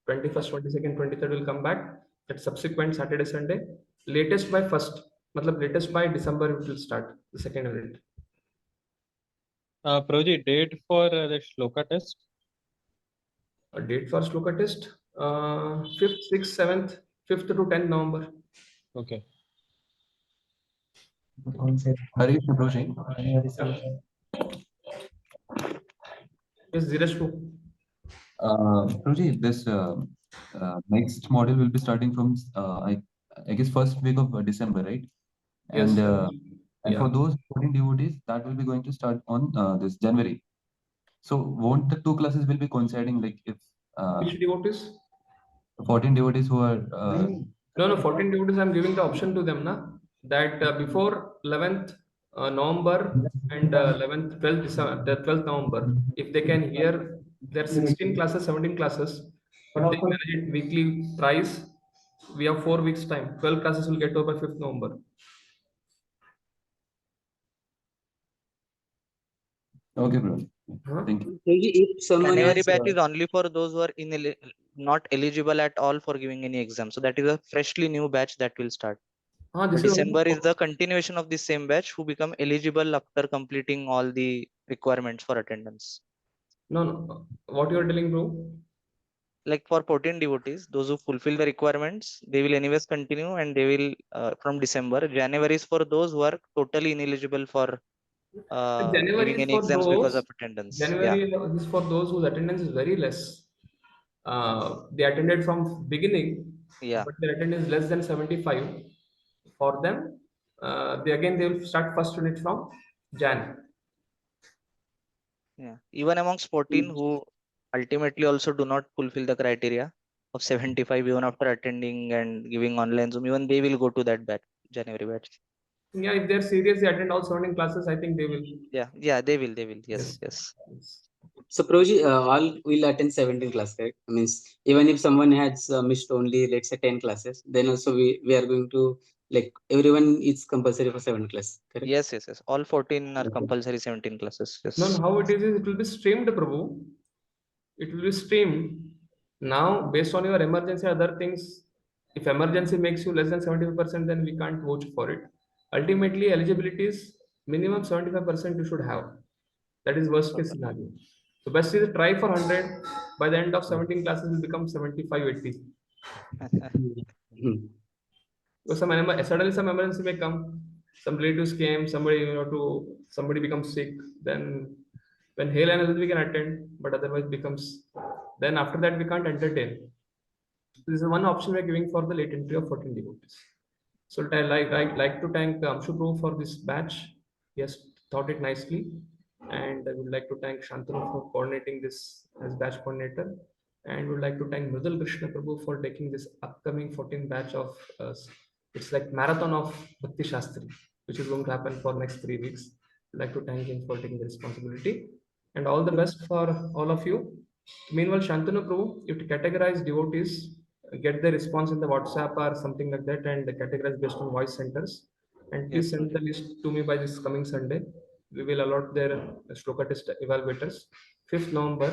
21st, 22nd, 23rd will come back. that subsequent Saturday, Sunday. Latest by first, matlab latest by December it will start the second unit. Proji, date for the Shloka test? A date for Shloka test, 5th, 6th, 7th, 5th to 10th November. Okay. Harish Proji. Yes, Dheeraj too. Proji, this next module will be starting from I guess first week of December, right? Yes, And sir. and Yeah. for those 14 devotees, that will be going to start on this January. So won't the two classes will be coinciding? Like if Which devotees? 14 devotees who are No, 14 devotees, I'm giving the option to them, na, that before 11th November and 11th, 12th December, the 12th November, if they can hear their 16 classes, 17 classes, if they manage it weekly thrice, we have 4 weeks time. 12 classes will get over by 5th November. okay, bro. Thank you. If someone January has, batch is only for those who are not eligible at all for giving any exam. So that is a freshly new batch that will start. This is December is the continuation of the same batch who become eligible after completing all the requirements for attendance. No. What you are telling, bro? Like for 14 devotees, those who fulfill the requirements, they will anyways continue and they will from December. January is for those who are totally ineligible for January giving is any for exams because of those. attendance. January is for those whose attendance is very less. They attended from beginning, Yeah. but their attendance is less than 75. For them, they will start first unit from Jan. Yeah. Even amongst 14 who ultimately also do not fulfill the criteria of 75 even after attending and giving online Zoom, even they will go to that batch, January batch. Yeah, if they're serious, they attend all surrounding classes, I think they will. Yeah, they will. Yes. So Proji, all will attend 17 class, right? I means even if someone has missed only, let's say, 10 classes, then also we are going to, like, everyone is compulsory for 7 class, correct? Yes. All 14 are compulsory 17 classes. Yes. No, how it is it will be streamed, Prabhu. It will be streamed. Now, based on your emergency, other things, if emergency makes you less than 75%, then we can't vouch for it. Ultimately, eligibility is minimum 75% you should have. That is worst case scenario. So best is try for 100. By the end of 17 classes, will become 75, 80. Because suddenly some emergency may come. Some relatives came. Somebody becomes sick. Then when hail and health we can attend, but otherwise becomes. Then after that we can't entertain. This is one option we are giving for the late entry of 14 devotees. So I like to thank Amshu Prabhu for this batch. He has taught it nicely. And I would like to thank Shantanu for coordinating this as batch coordinator. And would like to thank Mridul Krishna Prabhu for taking this upcoming 14 batch of it's like marathon of Bhakti Shastri, which is going to happen for next 3 weeks. I'd like to thank him for taking the responsibility. And all the best for all of you. Meanwhile, Shantanu Prabhu, you have to categorize devotees, get the response in the WhatsApp or something like that, and categorize based on voice centers. And please send the list to me by this coming Sunday. We will allot their Shloka test evaluators. 5th November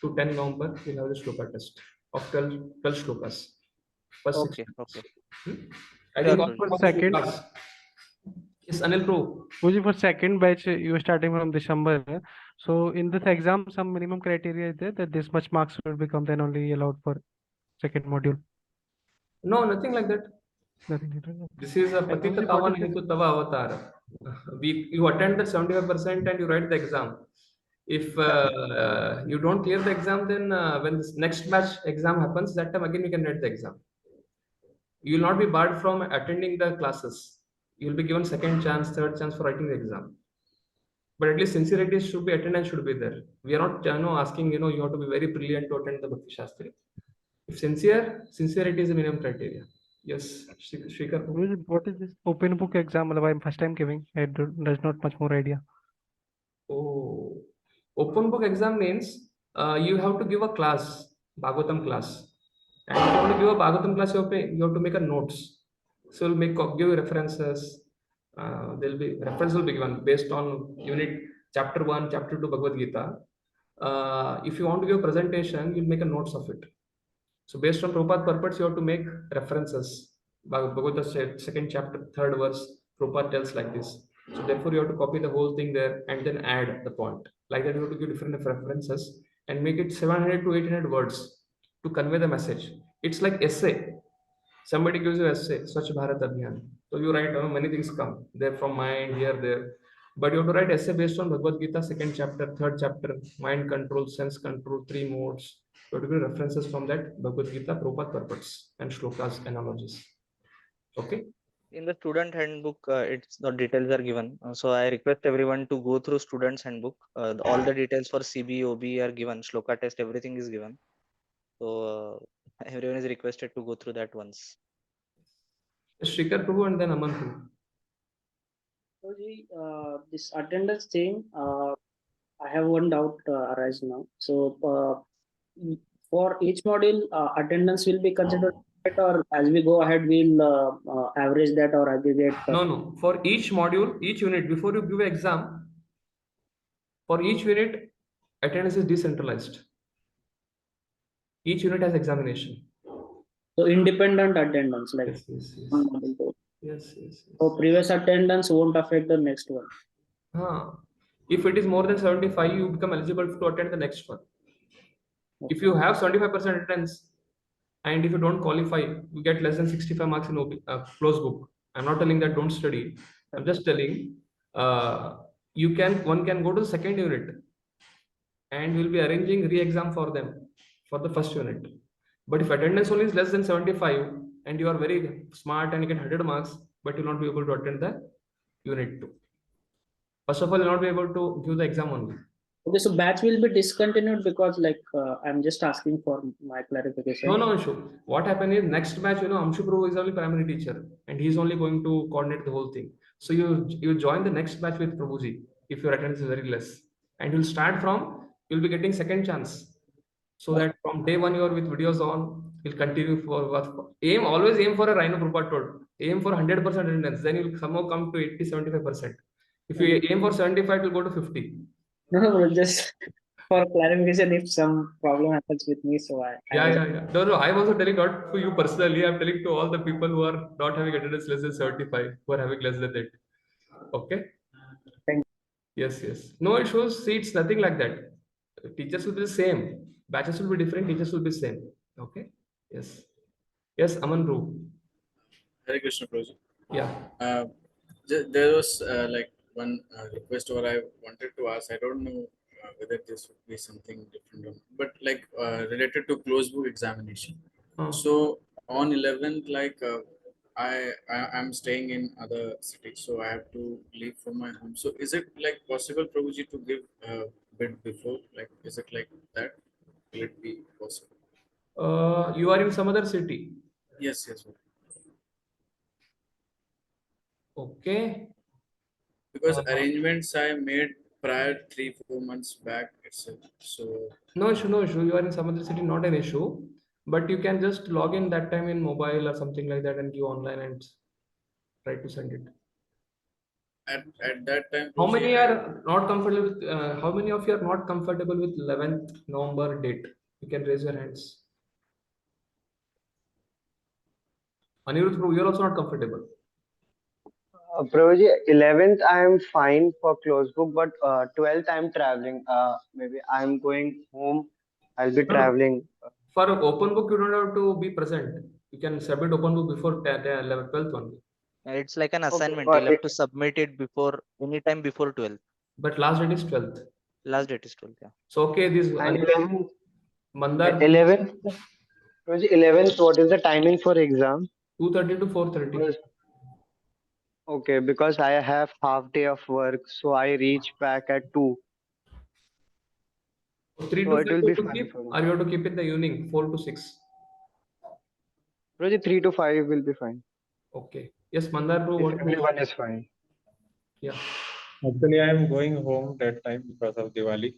to 10 November, we'll have the Shloka test of 12 Shlokas. Okay. I think all For second, Shlokas. Yes, Anil Pro. Puji, for second batch, you are starting from December. So in this exam, some minimum criteria is there that this much marks will become then only allowed for second module. No, nothing like that. Nothing like that. This is a Patita Tavan Hindu Tava Avatar. You attend the 75% and you write the exam. If you don't clear the exam, then when this next batch exam happens, that time again you can write the exam. You will not be barred from attending the classes. You will be given second chance, third chance for writing the exam. But at least sincerity should be attendance should be there. We are not asking you have to be very brilliant to attend the Bhakti Shastri. If sincerity is the minimum criteria. Yes, Shrikar. What is this open book exam? I'm first time giving. There's not much more idea. Oh, open book exam means you have to give a class, Bhagavatam class. And if you want to give a Bhagavatam class, you have to make a notes. So you'll give references. There'll be reference will be given based on unit chapter 1, chapter 2 Bhagavad Gita. If you want to give a presentation, you'll make a notes of it. So based on Prabhupada purpose, you have to make references. Bhagavad Gita second chapter, third verse, Prabhupada tells like this. So therefore you have to copy the whole thing there and then add the point. Like that you have to give different references and make it 700 to 800 words to convey the message. It's like essay. Somebody gives you essay, Swachh Bharat Abhiyan. So you write, many things come there from mind, here, there. But you have to write essay based on Bhagavad Gita, second chapter, third chapter, mind control, sense control, three modes. So to give references from that Bhagavad Gita, Prabhupada purports and shlokas, analogies. Okay. In the student handbook, it's the details are given. So I request everyone to go through student's handbook. All the details for CB, OB are given. Shloka test, everything is given. So everyone is requested to go through that once. Shrikar Prabhu and then Aman Prabhu. So this attendance thing, I have one doubt arise now. So for each module, attendance will be considered, or as we go ahead, we'll average that or aggregate. No. For each module, each unit, before you give an exam, for each unit, attendance is decentralized. Each unit has examination. So independent attendance, like Yes. So previous attendance won't affect the next one. If it is more than 75, you become eligible to attend the next one. If you have 75% attendance and if you don't qualify, you get less than 65 marks in closed book. I'm not telling that don't study. I'm just telling one can go to the second unit and we'll be arranging re-exam for them for the first unit. But if attendance only is less than 75 and you are very smart and you get 100 marks, but you'll not be able to attend the unit 2. First of all, you'll not be able to give the exam only. Okay, so batch will be discontinued because I'm just asking for my clarification. No issue. What happened is next batch, Amshu Prabhu is only primary teacher and he's only going to coordinate the whole thing. So you join the next batch with Prabhuji if your attendance is very less. And you'll be getting second chance. So that from day one you are with videos on, you'll continue always aim for a Rhino Prabhupada told. Aim for 100% attendance, then you'll somehow come to 80-75%. If you aim for 75, you'll go to 50. No, just for clarification, if some problem happens with me, so Yeah. No, I'm also telling not to you personally. I'm telling to all the people who are not having attendance less than 75, who are having less than that. Okay. Thank you. Yes. No issues. See, it's nothing like that. Teachers will be the same. Batches will be different. Teachers will be same. Okay. Yes, Aman Bru. Hare Krishna Prabhuji. Yeah. There was like one request or I wanted to ask. I don't know whether this would be something different, but like related to closed book examination. So on 11th, like I'm staying in other cities, so I have to leave from my home. So is it like possible, Prabhuji, to give a bit before? Like, is it like that? Will it be possible? You are in some other city. Yes. Okay. Because arrangements I made prior 3-4 months back itself. So no issue. You are in some other city, not an issue. But you can just log in that time in mobile or something like that and give online and try to send it. At that time, how many are not comfortable with? How many of you are not comfortable with 11th November date? You can raise your hands. Anirudh, you are also not comfortable. Prabhuji, 11th I am fine for closed book, but 12th I am traveling. Maybe I am going home. I'll be traveling. For open book, you don't have to be present. You can submit open book before 12th only. It's like an assignment. You'll have to submit it before anytime before 12th. But last date is 12th. Last date is 12th. Yeah. So okay, this Mandar. 11th. 11th. What is the timing for exam? 2:30 to 4:30. Okay, because I have half day of work, so I reach back at 2. 3 so to 5 it will be fine keep, for me. or you have to keep in the evening 4 to 6. Prabhuji, 3 to 5 will be fine. Okay. Yes, Mandar bro. If everyone is fine. Yeah. Actually, I am going home that time because of Diwali.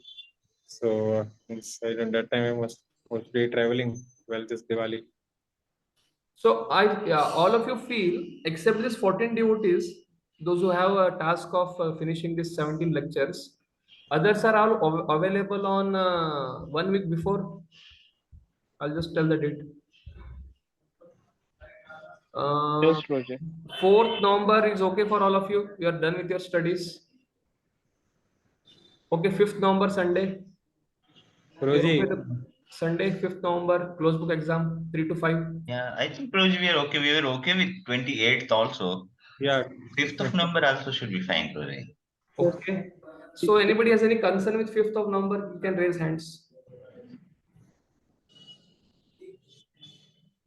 So at that time I must be traveling well this Diwali. So all of you feel, except this 14 devotees, those who have a task of finishing this 17 lectures, others are all available on 1 week before. I'll just tell the date. Yes, Prabhuji. 4th November is okay for all of you? You are done with your studies? Okay, 5th November, Sunday. You're okay Prabhuji. with Sunday, 5th November, close book exam, 3 to 5. Yeah, I think Prabhuji, we are okay. We were okay with 28th also. Yeah. 5th of November also should be fine, Prabhuji. Okay. So anybody has any concern with 5th of November? You can raise hands.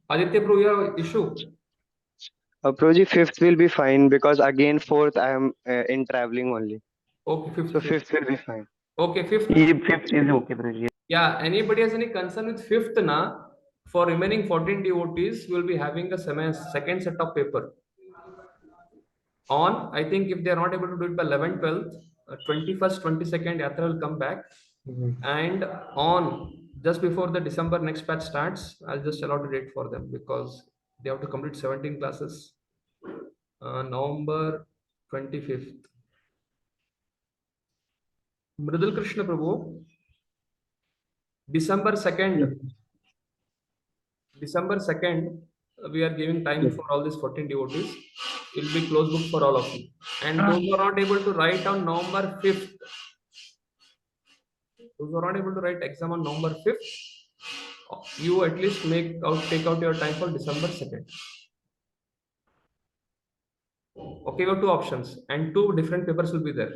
Aditya Prabhu, you have issue? Prabhuji, 5th will be fine because again 4th I am in traveling only. Okay, 5th. So 5th will be fine. Okay, 5th. 5th is okay, Prabhuji. Yeah, anybody has any concern with 5th na? For remaining 14 devotees, we will be having a second set of paper. On, I think if they are not able to do it by 11th, 12th, 21st, 22nd, Yatra will come back. And on, just before the December next batch starts, I'll just allow the date for them because they have to complete 17 classes. November 25th. Mridul Krishna Prabhu, December 2nd. December 2nd, we are giving time for all these 14 devotees. It will be closed book for all of you. And those who are not able to write on November 5th, those who are not able to write exam on November 5th, you at least take out your time for December 2nd. Okay, you have two options and two different papers will be there.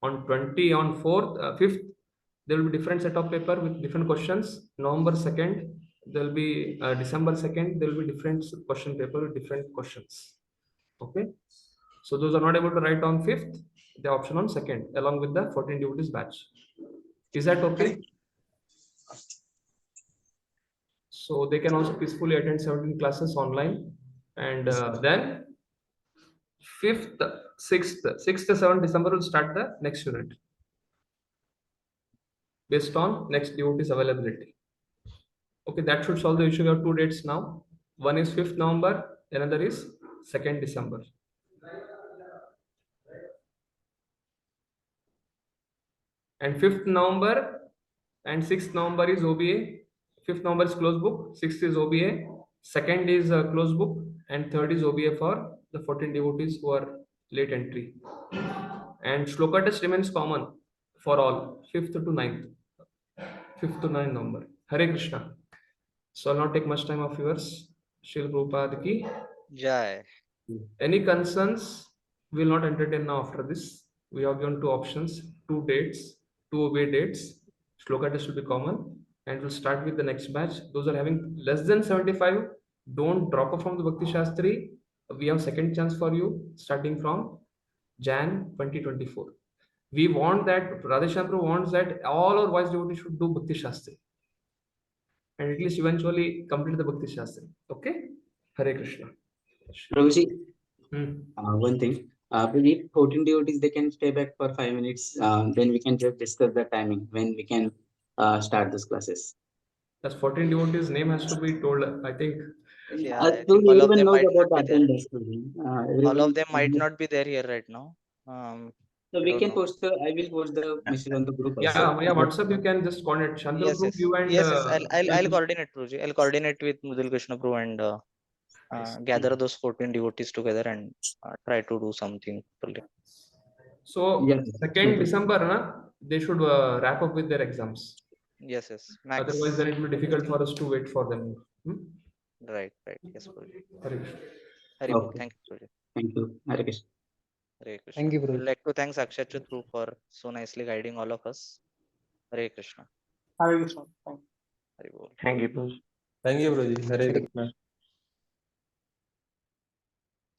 On 5th, there will be different set of paper with different questions. November 2nd, there will be December 2nd, there will be different question paper with different questions. Okay. So those are not able to write on 5th, the option on 2nd, along with the 14 devotees batch. Is that okay? So they can also peacefully attend 17 classes online. And then 5th, 6th, 7th December will start the next unit based on next devotees availability. Okay, that should solve the issue. We have two dates now. One is 5th November, another is 2nd December. And 5th November and 6th November is OBA. 5th November is closed book, 6th is OBA, 2nd is closed book, and 3rd is OBA for the 14 devotees who are late entry. And Shloka test remains common for all, 5th to 9th. 5th to 9th November. Hare Krishna. So I'll not take much time of yours. Srila Prabhupada ki Jai. Any concerns? We will not entertain now after this. We have given two options, two dates, two obey dates. Shloka test will be common. And we'll start with the next batch. Those are having less than 75. Don't drop off from the Bhakti Shastri. We have second chance for you starting from Jan 2024. We want that, Radheshyam wants that all our wise devotees should do Bhakti Shastri. And at least eventually complete the Bhakti Shastri. Okay? Hare Krishna. Prabhuji, one thing. We 14 devotees, they can stay back for 5 minutes. Then we can just discuss the timing when we can start those classes. As 14 devotees, name has to be told, I think. Yeah, I think all of them might not be there. All of them might not be there here right now. So we can post I will post the message on the group also. Yeah, WhatsApp you can just contact Shantanu Yes, group, yes. you and Yes, I'll coordinate, Prabhuji. I'll coordinate with Mudal Krishna Prabhu and gather those 14 devotees together and try to do something. So 2nd December, they should wrap up with their exams. Yes, yes. Max. Otherwise, then it will be difficult for us to wait for them. Right, right. Yes, Prabhuji. Hare Krishna. Hare Bol. Thank you, Prabhuji. Thank you. Hare Krishna. Hare Krishna. Thank you, Prabhuji. I'd like to thank Sakshat Chitru for so nicely guiding all of us. Hare Krishna. Hare Krishna. Hare Bol. Thank you, Prabhuji. Thank you, Prabhuji. Hare Krishna.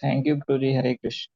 Thank you, Prabhuji. Hare Krishna.